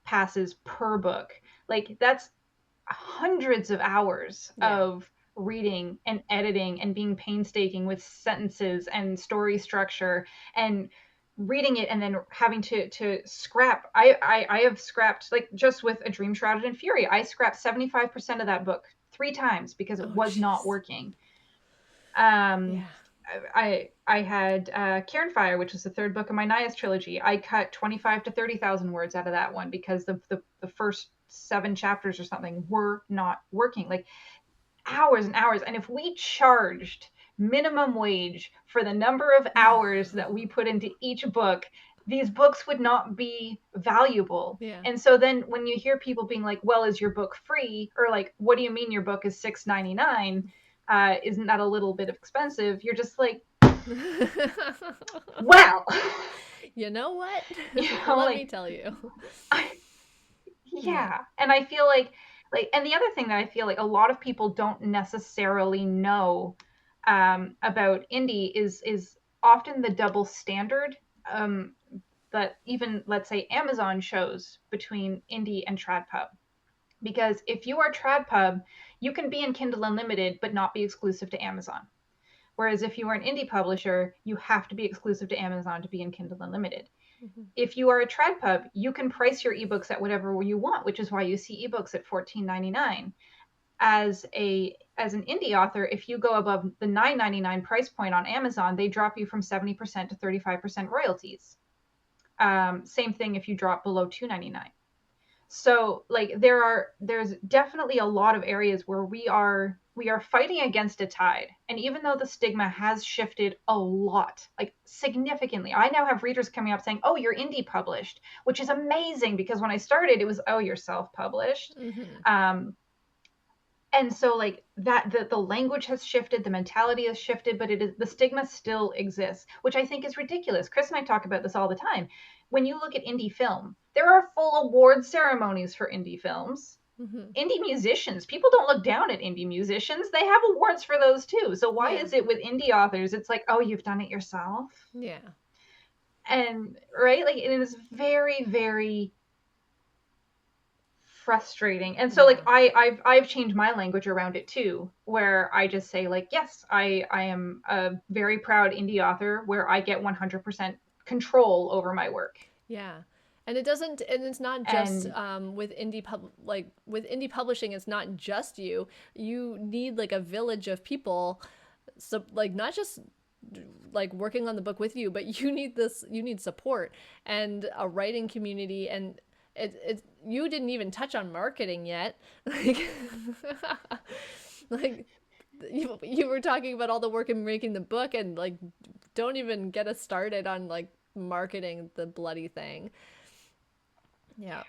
passes per book. Like that's hundreds of hours Yeah. of reading and editing and being painstaking with sentences and story structure, and reading it and then having to scrap. I have scrapped, like, just with A Dream Shrouded in Fury, I scrapped 75% of that book 3 times because it Oh, was not jeez. working. um Yeah. I had Cairn Fire, which is the third book of my Nyas trilogy. I cut 25 to 30,000 words out of that one because the first 7 chapters or something were not working. Like hours and hours. And if we charged minimum wage for the number of hours that we put into each book, these books would not be valuable. Yeah. And so then when you hear people being like, well, is your book free? Or like, what do you mean your book is $6.99? Isn't that a little bit expensive? You're just like, well, You know what? you know, Let me like, tell you. I, Yeah. yeah. And I feel like, and the other thing that I feel like a lot of people don't necessarily know about indie is often the double standard, um, that even, let's say, Amazon shows between indie and TradPub. Because if you are TradPub, you can be in Kindle Unlimited but not be exclusive to Amazon. Whereas if you are an indie publisher, you have to be exclusive to Amazon to be in Kindle Unlimited. Mm-hmm. If you are a TradPub, you can price your ebooks at whatever you want, which is why you see ebooks at $14.99. As an indie author, if you go above the $9.99 price point on Amazon, they drop you from 70% to 35% royalties. Same thing if you drop below $2.99. So like there's definitely a lot of areas where we are fighting against a tide. And even though the stigma has shifted a lot, like significantly, I now have readers coming up saying, oh, you're indie published, which is amazing, because when I started it was, oh, you're self-published. Mm-hmm. um, And so like that the language has shifted, the mentality has shifted, but it is, the stigma still exists, which I think is ridiculous. Chris and I talk about this all the time. When you look at indie film, there are full award ceremonies for indie films. Mm-hmm. Indie musicians, people don't look down at indie musicians. They have awards for those too. So why Yeah. is it with indie authors it's like, oh, you've done it yourself? Yeah. And right, like it is very, very frustrating. And so like Yeah. I've changed my language around it too, where I just say like, yes, I am a very proud indie author where I get 100% control over my work. Yeah. And it doesn't, and it's not just And with like with indie publishing, it's not just you. You need like a village of people, so like not just like working on the book with you, but you need support and a writing community. And it you didn't even touch on marketing yet. Like, like you were talking about all the work in making the book, and like don't even get us started on like marketing the bloody thing. Yeah.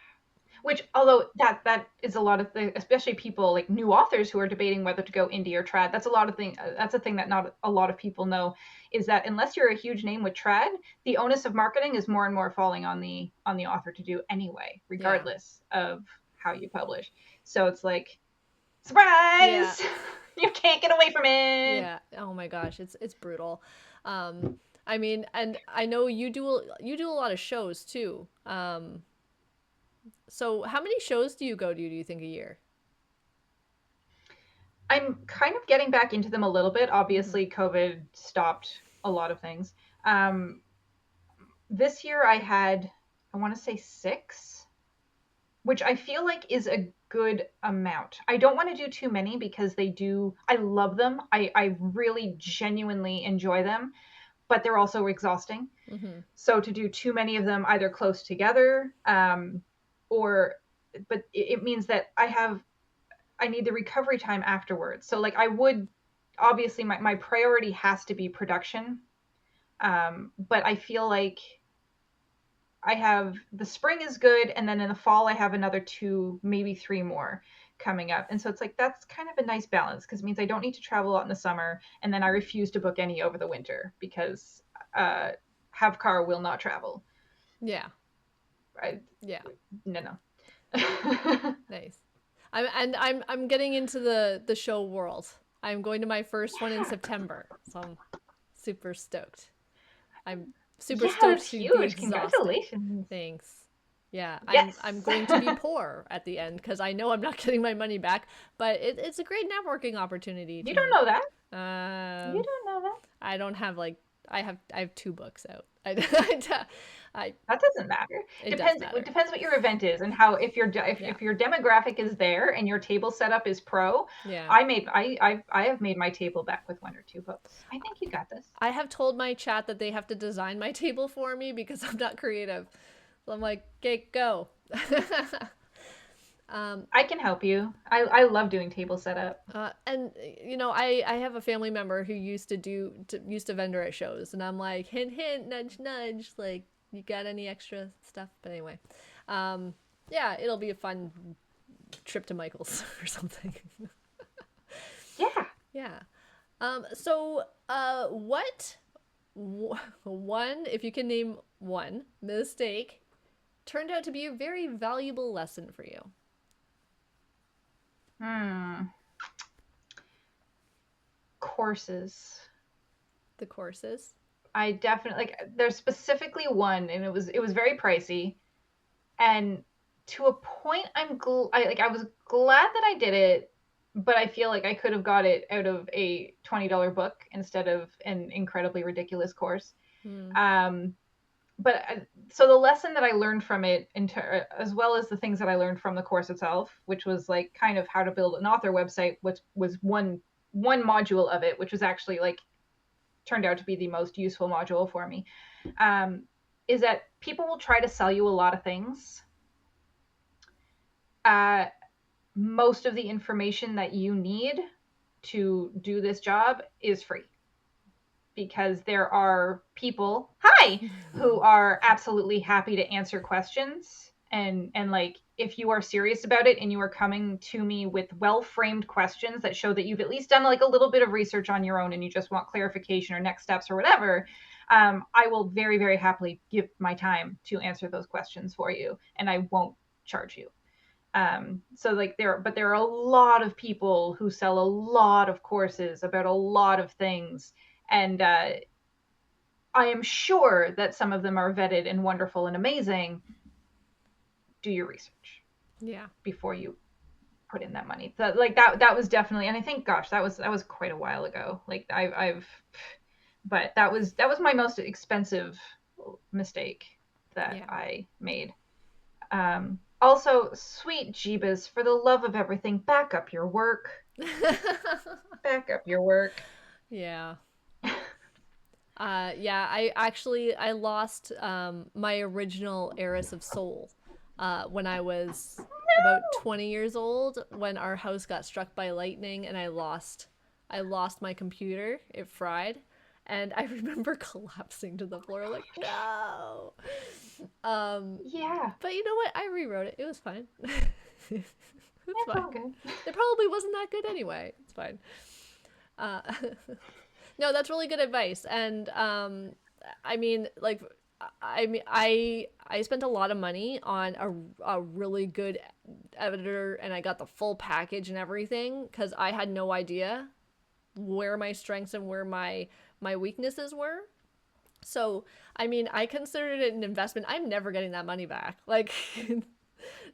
which although that is a lot of things, especially people like new authors who are debating whether to go indie or trad. That's a lot of thing. That's a thing that not a lot of people know, is that unless you're a huge name with trad, the onus of marketing is more and more falling on the author to do anyway, Yeah. regardless of how you publish. So it's like, Yeah. surprise, you can't get away from it. Yeah. Oh my gosh, it's brutal. Um, I mean, and I know you do a lot of shows too. So how many shows do you go to, do you think, a year? I'm kind of getting back into them a little bit. Mm-hmm. Obviously, COVID stopped a lot of things. Um, this year I had, I want to say 6, which I feel like is a good amount. I don't want to do too many because I love them. I really genuinely enjoy them, but they're also exhausting. Mm-hmm. So to do too many of them either close together, or, but it means that I need the recovery time afterwards. So like I would, obviously my priority has to be production. But I feel like I have, the spring is good, and then in the fall I have another 2, maybe 3 more coming up. And so it's like that's kind of a nice balance because it means I don't need to travel a lot in the summer, and then I refuse to book any over the winter because uh have car will not travel. Yeah. I, Yeah. no, no. Nice. I'm getting into the show world. I'm going to my first one in September, so I'm super stoked. I'm super Yeah, stoked that's to be huge. exhausted. Congratulations. Thanks. Yeah, I'm Yes. going to be poor at the end because I know I'm not getting my money back, but it's a great networking opportunity You to. don't know that. You Um, don't know that. I don't have like I have 2 books out. I That doesn't matter. it does Depends. It matter. depends what your event is and how. Yeah, If your demographic is there and your table setup is pro, yeah. I have made my table back with 1 or 2 books. I think you got this. I have told my chat that they have to design my table for me because I'm not creative. So I'm like, okay, go. I can help you. I love doing table setup. And you know, I have a family member who used to vendor at shows, and I'm like, hint hint, nudge nudge, like you got any extra stuff? But anyway, um, yeah, it'll be a fun trip to Michael's or something. Yeah. Yeah. So, one, if you can name one mistake, turned out to be a very valuable lesson for you? Hmm. Courses. The courses. I definitely like. There's specifically one, and it was very pricey, and to a point, I was glad that I did it, but I feel like I could have got it out of a $20 book instead of an incredibly ridiculous course. Hmm. Um, but so the lesson that I learned from it, as well as the things that I learned from the course itself, which was like kind of how to build an author website, which was one module of it, which was actually like turned out to be the most useful module for me, um, is that people will try to sell you a lot of things. Uh, Most of the information that you need to do this job is free because there are people, hi, who are absolutely happy to answer questions And like, if you are serious about it and you are coming to me with well-framed questions that show that you've at least done like a little bit of research on your own and you just want clarification or next steps or whatever, I will very, very happily give my time to answer those questions for you, and I won't charge you. So like there are a lot of people who sell a lot of courses about a lot of things, and I am sure that some of them are vetted and wonderful and amazing. Do your research Yeah. before you put in that money. That was definitely, and I think, gosh, that was quite a while ago. Like but that was my most expensive mistake that Yeah. I made. Also, sweet Jeebus, for the love of everything, back up your work. Back up your work. Yeah. Yeah, I lost my original Heiress of Soul when I was about 20 years old, when our house got struck by lightning and I lost my computer. It fried. And I remember collapsing to the floor like, no. Yeah, But you know what? I rewrote it. It was fine. It's it's fine. all good. It probably wasn't that good anyway. It's fine. Uh, no, that's really good advice. And I mean, like, I spent a lot of money on a really good editor, and I got the full package and everything because I had no idea where my strengths and where my weaknesses were. So, I mean, I considered it an investment. I'm never getting that money back. Like,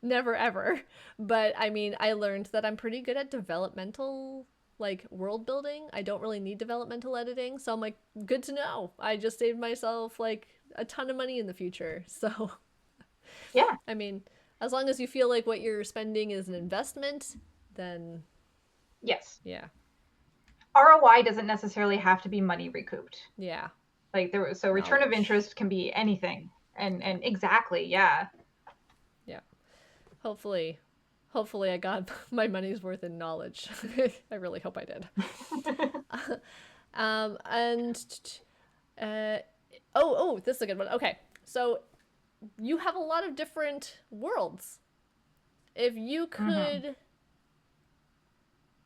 never ever. But I mean, I learned that I'm pretty good at developmental, like, world building. I don't really need developmental editing. So I'm like, good to know. I just saved myself like a ton of money in the future. So, Yeah. I mean, as long as you feel like what you're spending is an investment, then Yes. yeah. ROI doesn't necessarily have to be money recouped. Yeah. Like so return of Knowledge. interest can be anything. And exactly, yeah. Yeah. Hopefully, I got my money's worth in knowledge. I really hope I did. And uh, this is a good one. Okay, so you have a lot of different worlds. If you Mm-hmm. could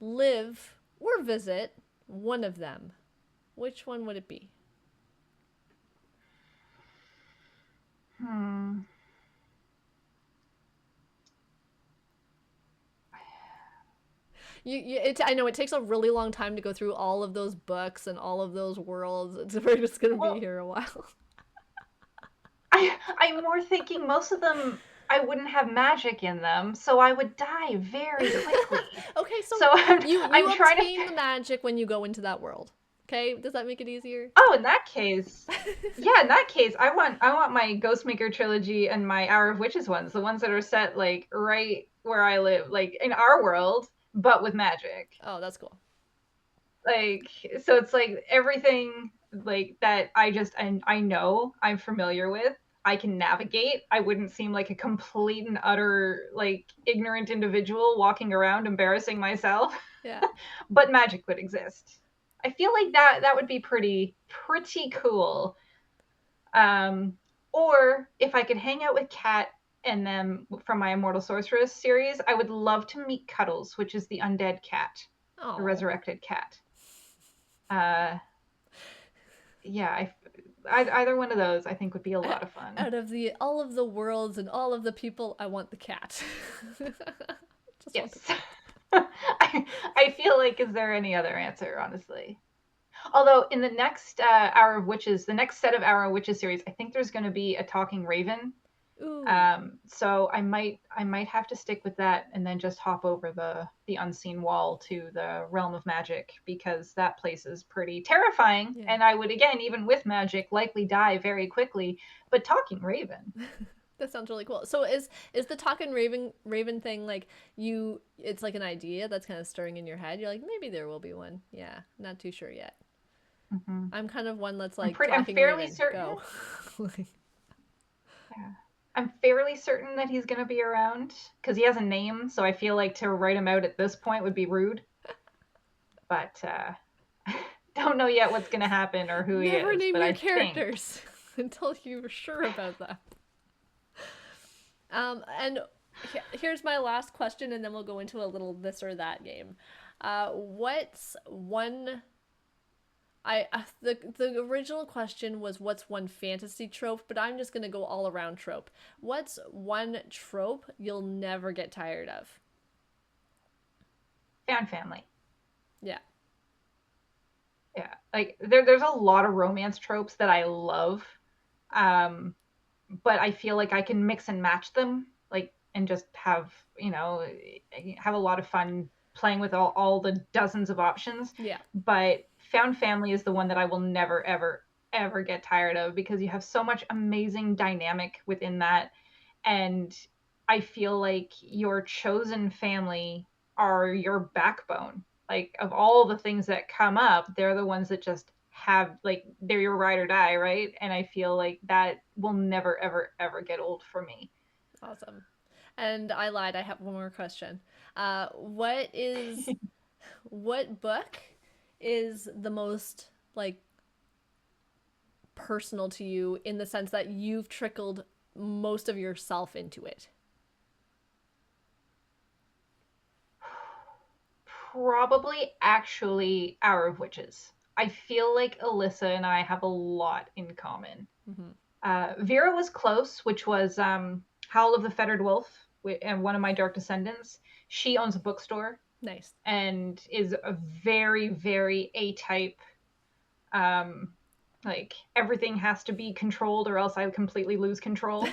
live or visit one of them, which one would it be? Hmm. I know it takes a really long time to go through all of those books and all of those worlds. We're just gonna be Well, here a while. I'm more thinking most of them I wouldn't have magic in them, so I would die very quickly. Okay, so So you I'm trying to. obtain the magic when you go into that world. Okay, does that make it easier? Oh, in that case, yeah, in that case, I want my Ghostmaker trilogy and my Hour of Witches ones, the ones that are set like right where I live, like in our world, but with magic. Oh, that's cool. Like, so it's like everything like that I know, I'm familiar with, I can navigate. I wouldn't seem like a complete and utter like ignorant individual walking around embarrassing myself. Yeah. But magic would exist. I feel like that would be pretty cool. um or if I could hang out with Kat and them from my Immortal Sorceress series, I would love to meet Cuddles, which is the undead cat, the Oh. resurrected cat. uh yeah, either one of those I think would be a lot of fun. Out of the all of the worlds and all of the people, I want the cat. Just want the Yes. cat. I feel like, is there any other answer, honestly? Although in the next Hour of Witches, the next set of Hour of Witches series, I think there's going to be a talking raven. Ooh. So I might have to stick with that and then just hop over the unseen wall to the realm of magic, because that place is pretty terrifying, Yeah. and I would, again, even with magic, likely die very quickly. But talking raven. That sounds really cool. So is the talking raven thing like you? It's like an idea that's kind of stirring in your head. You're like, maybe there will be one. Yeah, not too sure yet. Mm-hmm. I'm kind of one that's I'm like pretty. I'm talking fairly raven. certain. Go. Like, Yeah. I'm fairly certain that he's going to be around because he has a name, so I feel like to write him out at this point would be rude. But don't know yet what's going to happen or who he never is, name but your I think. characters until you're sure about that. And here's my last question, and then we'll go into a little this or that game. What's one the original question was what's one fantasy trope, but I'm just gonna go all around trope. What's one trope you'll never get tired of? Found family. Yeah. Yeah. Like there's a lot of romance tropes that I love. Um, but I feel like I can mix and match them, like, and just have, have a lot of fun playing with all the dozens of options. Yeah. But found family is the one that I will never, ever, ever get tired of because you have so much amazing dynamic within that. And I feel like your chosen family are your backbone. Like, of all the things that come up, they're the ones that just have, like, they're your ride or die, right? And I feel like that will never, ever, ever get old for me. Awesome. And I lied. I have one more question. What book is the most like personal to you in the sense that you've trickled most of yourself into it? Probably actually Hour of Witches. I feel like Alyssa and I have a lot in common. Mm-hmm. Vera was close, which was Howl of the Fettered Wolf, and one of my Dark Descendants. She owns a bookstore Nice. and is a very, very A type. Um, like everything has to be controlled, or else I completely lose control.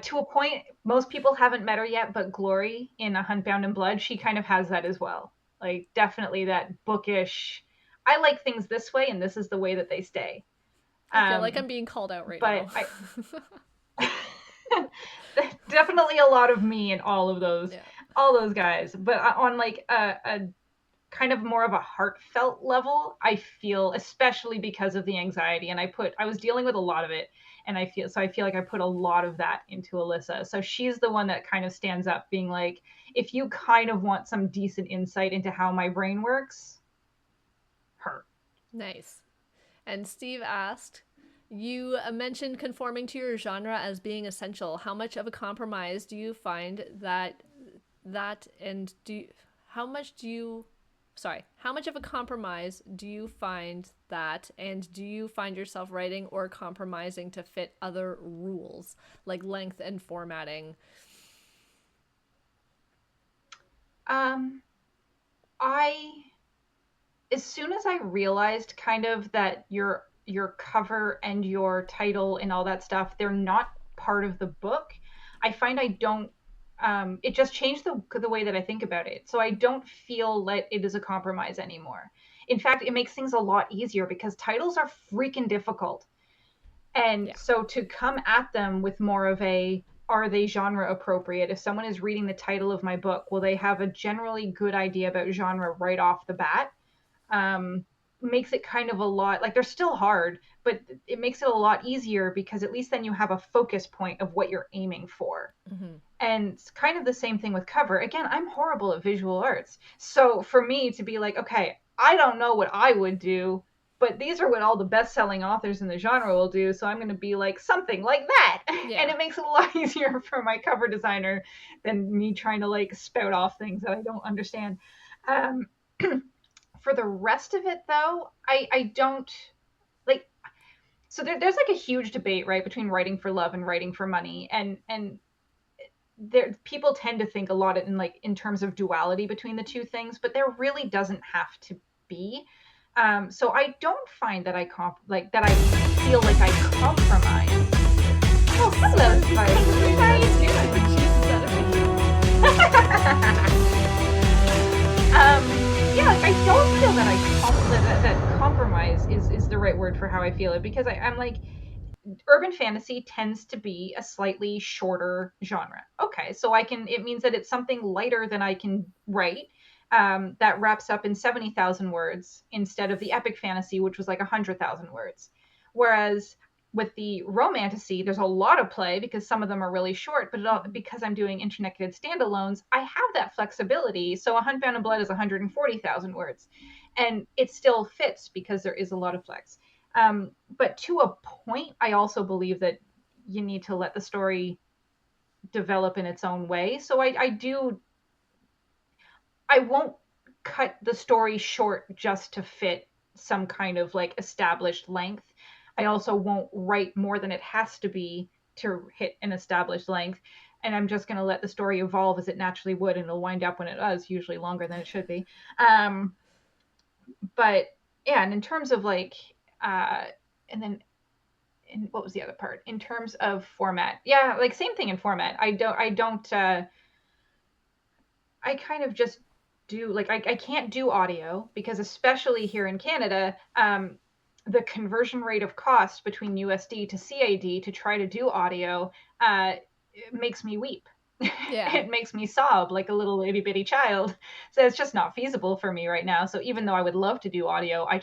To a point, most people haven't met her yet, but Glory in A Hunt Bound in Blood, she kind of has that as well. Like definitely that bookish. I like things this way, and this is the way that they stay. I feel like Um, I'm being called out right but now. I definitely a lot of me in Yeah. all those guys. But on like a kind of more of a heartfelt level, I feel, especially because of the anxiety, and I was dealing with a lot of it, and I feel like I put a lot of that into Alyssa. So she's the one that kind of stands up, being like, if you kind of want some decent insight into how my brain works, her. Nice. And Steve asked, you mentioned conforming to your genre as being essential. How much of a compromise do you find that and do how much do you sorry, how much of a compromise do you find that and do you find yourself writing or compromising to fit other rules like length and formatting? Um, I as soon as I realized kind of that your cover and your title and all that stuff, they're not part of the book. I find I don't. It just changed the way that I think about it. So I don't feel like it is a compromise anymore. In fact, it makes things a lot easier because titles are freaking difficult. And Yeah. so to come at them with more of a, are they genre appropriate? If someone is reading the title of my book, will they have a generally good idea about genre right off the bat? um, Makes it kind of a lot, like, they're still hard, but it makes it a lot easier because at least then you have a focus point of what you're aiming for. Mm-hmm. And it's kind of the same thing with cover. Again, I'm horrible at visual arts. So for me to be like, okay, I don't know what I would do, but these are what all the best selling authors in the genre will do. So I'm going to be like something like that. And Yeah. it makes it a lot easier for my cover designer than me trying to like spout off things that I don't understand. Um, for the rest of it though, I don't like, so there's like a huge debate, right, between writing for love and writing for money. And there, people tend to think a lot in like in terms of duality between the two things, but there really doesn't have to be. So I don't find that like that I feel like I compromise. Oh, hello, Spicy. How are you Yeah, like I don't feel that that compromise is the right word for how I feel it, because I'm like, urban fantasy tends to be a slightly shorter genre. Okay, so it means that it's something lighter than I can write, that wraps up in 70,000 words instead of the epic fantasy, which was like 100,000 words. Whereas with the romantasy, there's a lot of play because some of them are really short, but because I'm doing interconnected standalones, I have that flexibility. So A Hunt Bound in Blood is 140,000 words, and it still fits because there is a lot of flex. But to a point, I also believe that you need to let the story develop in its own way. So I won't cut the story short just to fit some kind of like established length. I also won't write more than it has to be to hit an established length. And I'm just going to let the story evolve as it naturally would, and it'll wind up when it does, usually longer than it should be. Um, but yeah, and in terms of like, uh, and then and what was the other part? In terms of format, yeah, like same thing in format. I kind of just do like I can't do audio because especially here in Canada, the conversion rate of cost between USD to CAD to try to do audio it makes me weep. Yeah. It makes me sob like a little itty bitty child. So it's just not feasible for me right now. So even though I would love to do audio, I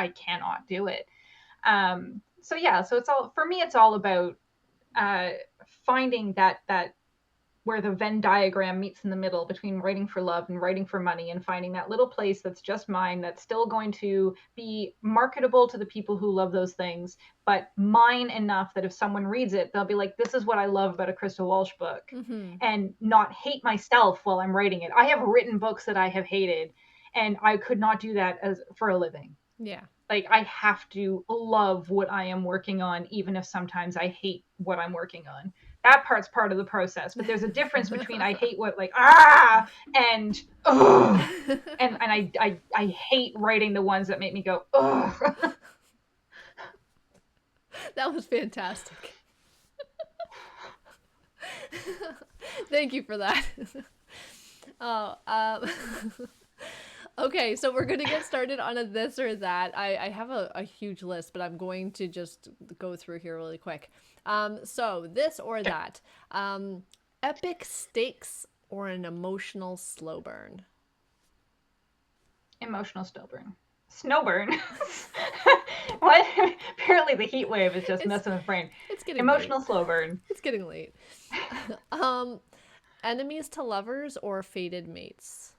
cannot do it. So yeah, so it's all for me. It's all about uh, finding that where the Venn diagram meets in the middle between writing for love and writing for money, and finding that little place that's just mine, that's still going to be marketable to the people who love those things, but mine enough that if someone reads it, they'll be like, this is what I love about a Krista Walsh book, Mm-hmm. and not hate myself while I'm writing it. I have written books that I have hated, and I could not do that as for a living. Yeah. Like I have to love what I am working on, even if sometimes I hate what I'm working on. That part's part of the process, but there's a difference between I hate what like and ugh, and I hate writing the ones that make me go ugh. That was fantastic. Thank you for that. Oh, okay, so we're gonna get started on a this or that. I have a huge list, but I'm going to just go through here really quick. So this or that. Epic stakes or an emotional slow burn? Emotional stillburn. Snowburn. What? Apparently the heat wave is just It's messing with the brain. it's getting late. Emotional slow burn. It's getting late. um, Enemies to lovers or fated mates?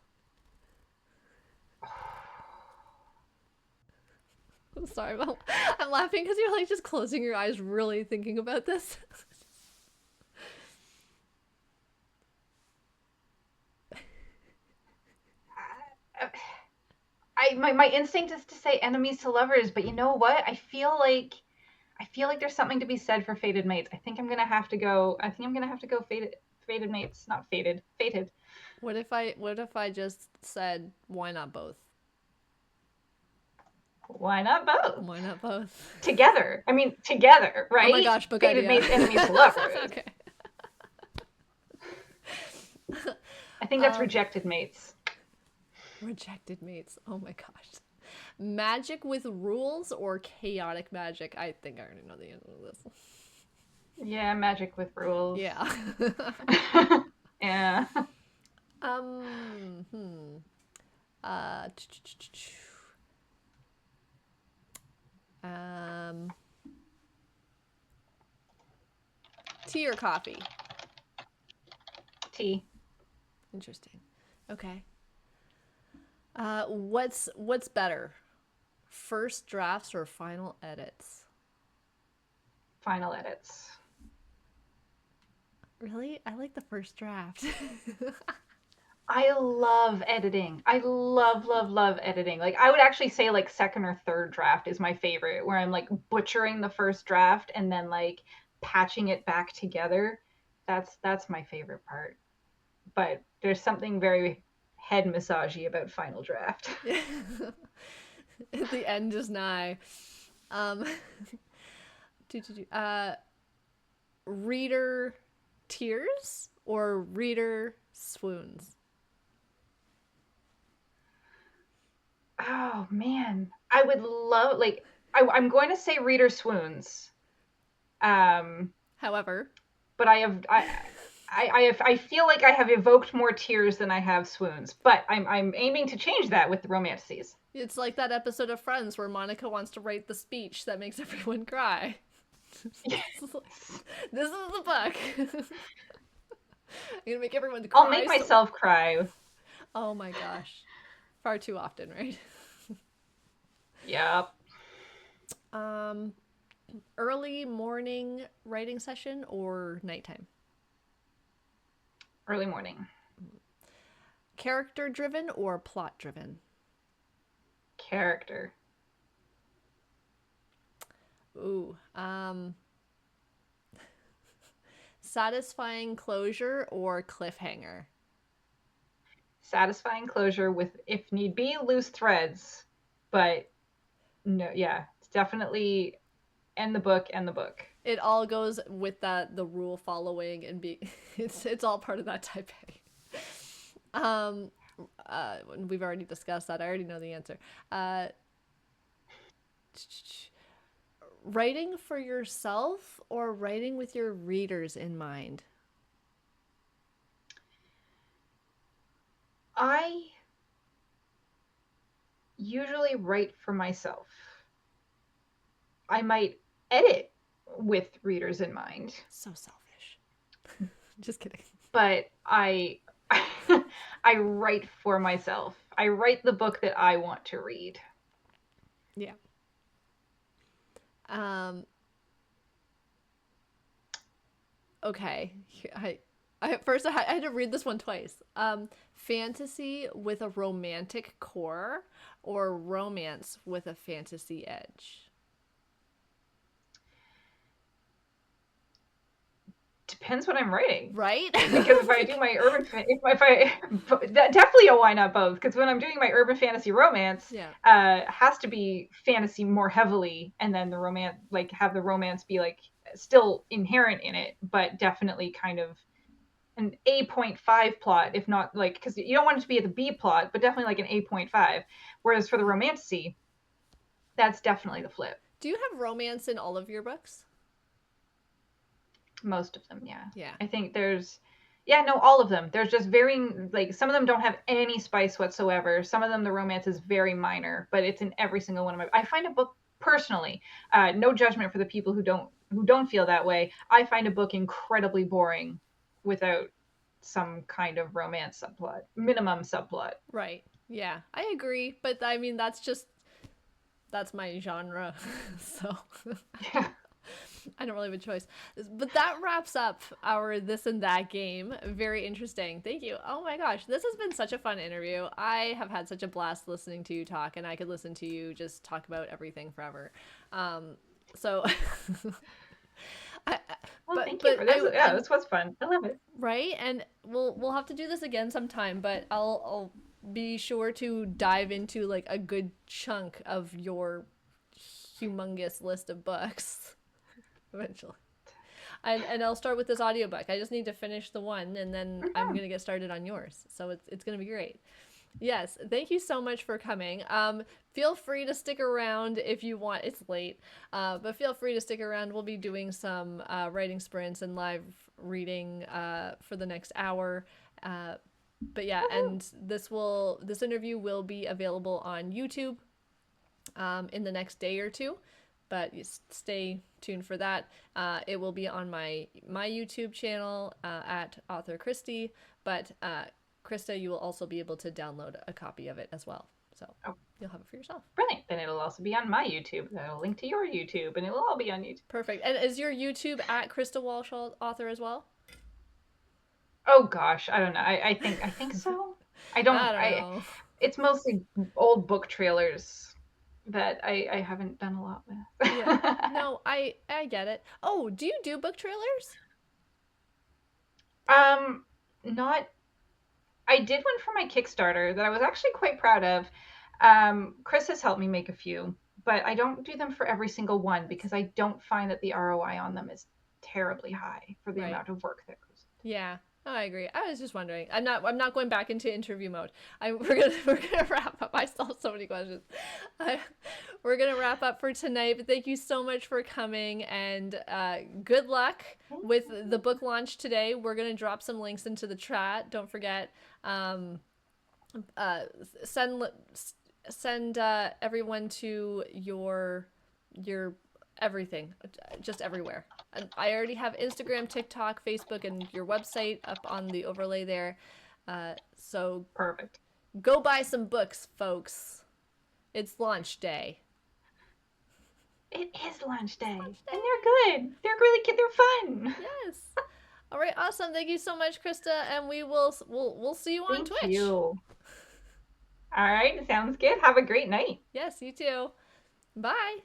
I'm sorry, I'm laughing because you're like just closing your eyes, really thinking about this. My instinct is to say enemies to lovers, but you know what? I feel like there's something to be said for fated mates. I think I'm gonna have to go fated mates, not fated. Fated. What if I just said why not both? Why not both? Why not both? Together. I mean together, right? Oh my gosh, book Fated idea. mates, enemies to lovers. Okay. I think that's rejected mates. Rejected mates. Oh my gosh. Magic with rules or chaotic magic? I think I already know the answer to this. Yeah, magic with rules. Yeah. Yeah. Hmm. Uh. Um. Tea or coffee? Tea. Interesting. Okay. What's better? First drafts or final edits? Final edits. Really? I like the first draft. I love editing. I love editing. Like I would actually say like second or third draft is my favorite, where I'm like butchering the first draft and then like patching it back together. That's my favorite part. But there's something very head massagey about final draft. The end is nigh. Um, reader tears or reader swoons? Oh man, I would love like I'm going to say reader swoons. Um, However, but I feel like I have evoked more tears than I have swoons. But I'm aiming to change that with the romantasies. it's like that episode of Friends where Monica wants to write the speech that makes everyone cry. Yes. This is the book. I'm gonna make everyone cry. I'll make myself cry. Oh my gosh. Far too often, right? Yep. Early morning writing session or nighttime? Early morning. Character driven or plot driven? Character. Ooh. Satisfying closure or cliffhanger? Satisfying closure with, if need be, loose threads. But no, yeah, it's definitely end the book, end the book. It all goes with the rule following and be it's all part of that typing. Um, we've already discussed that. I already know the answer. Writing for yourself or writing with your readers in mind? I usually write for myself. I might edit with readers in mind. So selfish. Just kidding. But I write for myself. I write the book that I want to read. Yeah. Um. Okay. I had to read this one twice. Fantasy with a romantic core or romance with a fantasy edge? Depends what I'm writing. Right? Because if I do my urban, if I definitely a why not both? Because when I'm doing my urban fantasy romance, Yeah. Has to be fantasy more heavily, and then the romance, like have the romance be like still inherent in it, but definitely kind of an A.5 plot, if not like, because you don't want it to be at the B plot, but definitely like an A.5. Whereas for the romantasy, that's definitely the flip. Do you have romance in all of your books? Most of them, yeah. Yeah. I think there's, yeah, no, all of them. There's just varying, like some of them don't have any spice whatsoever. Some of them, the romance is very minor, but it's in every single one of my. I find a book personally, no judgment for the people who don't feel that way. I find a book incredibly boring without some kind of romance subplot, minimum subplot. Right. Yeah. I agree, but I mean that's my genre. So Yeah. I don't really have a choice. But that wraps up our this and that game. Very interesting. Thank you. Oh my gosh, this has been such a fun interview. I have had such a blast listening to you talk, and I could listen to you just talk about everything forever. So, I, Well, thank you for this. Yeah, this was fun. I love it. right, and we'll have to do this again sometime. But I'll be sure to dive into like a good chunk of your humongous list of books eventually. And I'll start with this audiobook. I just need to finish the one and then I'm going to get started on yours. So it's going to be great. Yes, thank you so much for coming. Feel free to stick around if you want. It's late, but feel free to stick around. We'll be doing some writing sprints and live reading for the next hour. But yeah, and this interview will be available on YouTube in the next day or two. But you stay tuned for that. It will be on my YouTube channel at author Christy. But Krista, you will also be able to download a copy of it as well. So you'll have it for yourself. Brilliant. Then it'll also be on my YouTube. That'll link to your YouTube, and it will all be on YouTube. Perfect. And is your YouTube at Krista Walsh author as well? Oh gosh, I don't know. I think so. I don't know. It's mostly old book trailers that I haven't done a lot with. Yeah. No, I get it. Oh, do you do book trailers? Not. I did one for my Kickstarter that I was actually quite proud of. Chris has helped me make a few, but I don't do them for every single one because I don't find that the ROI on them is terribly high for the amount of work that goes. Yeah. Oh, I agree. I was just wondering. I'm not going back into interview mode. We're gonna wrap up. I still have so many questions. We're gonna wrap up for tonight. But thank you so much for coming, and good luck with the book launch today. We're gonna drop some links into the chat. Don't forget. Send everyone to your everything, just everywhere. I already have Instagram, TikTok, Facebook, and your website up on the overlay there. So perfect. Go buy some books, folks. It's launch day. It is launch day. And they're good. They're really good. They're fun. Yes. All right, awesome. Thank you so much, Krista, and we'll see you on Thank Twitch. you. All right, sounds good. Have a great night. Yes, you too. Bye.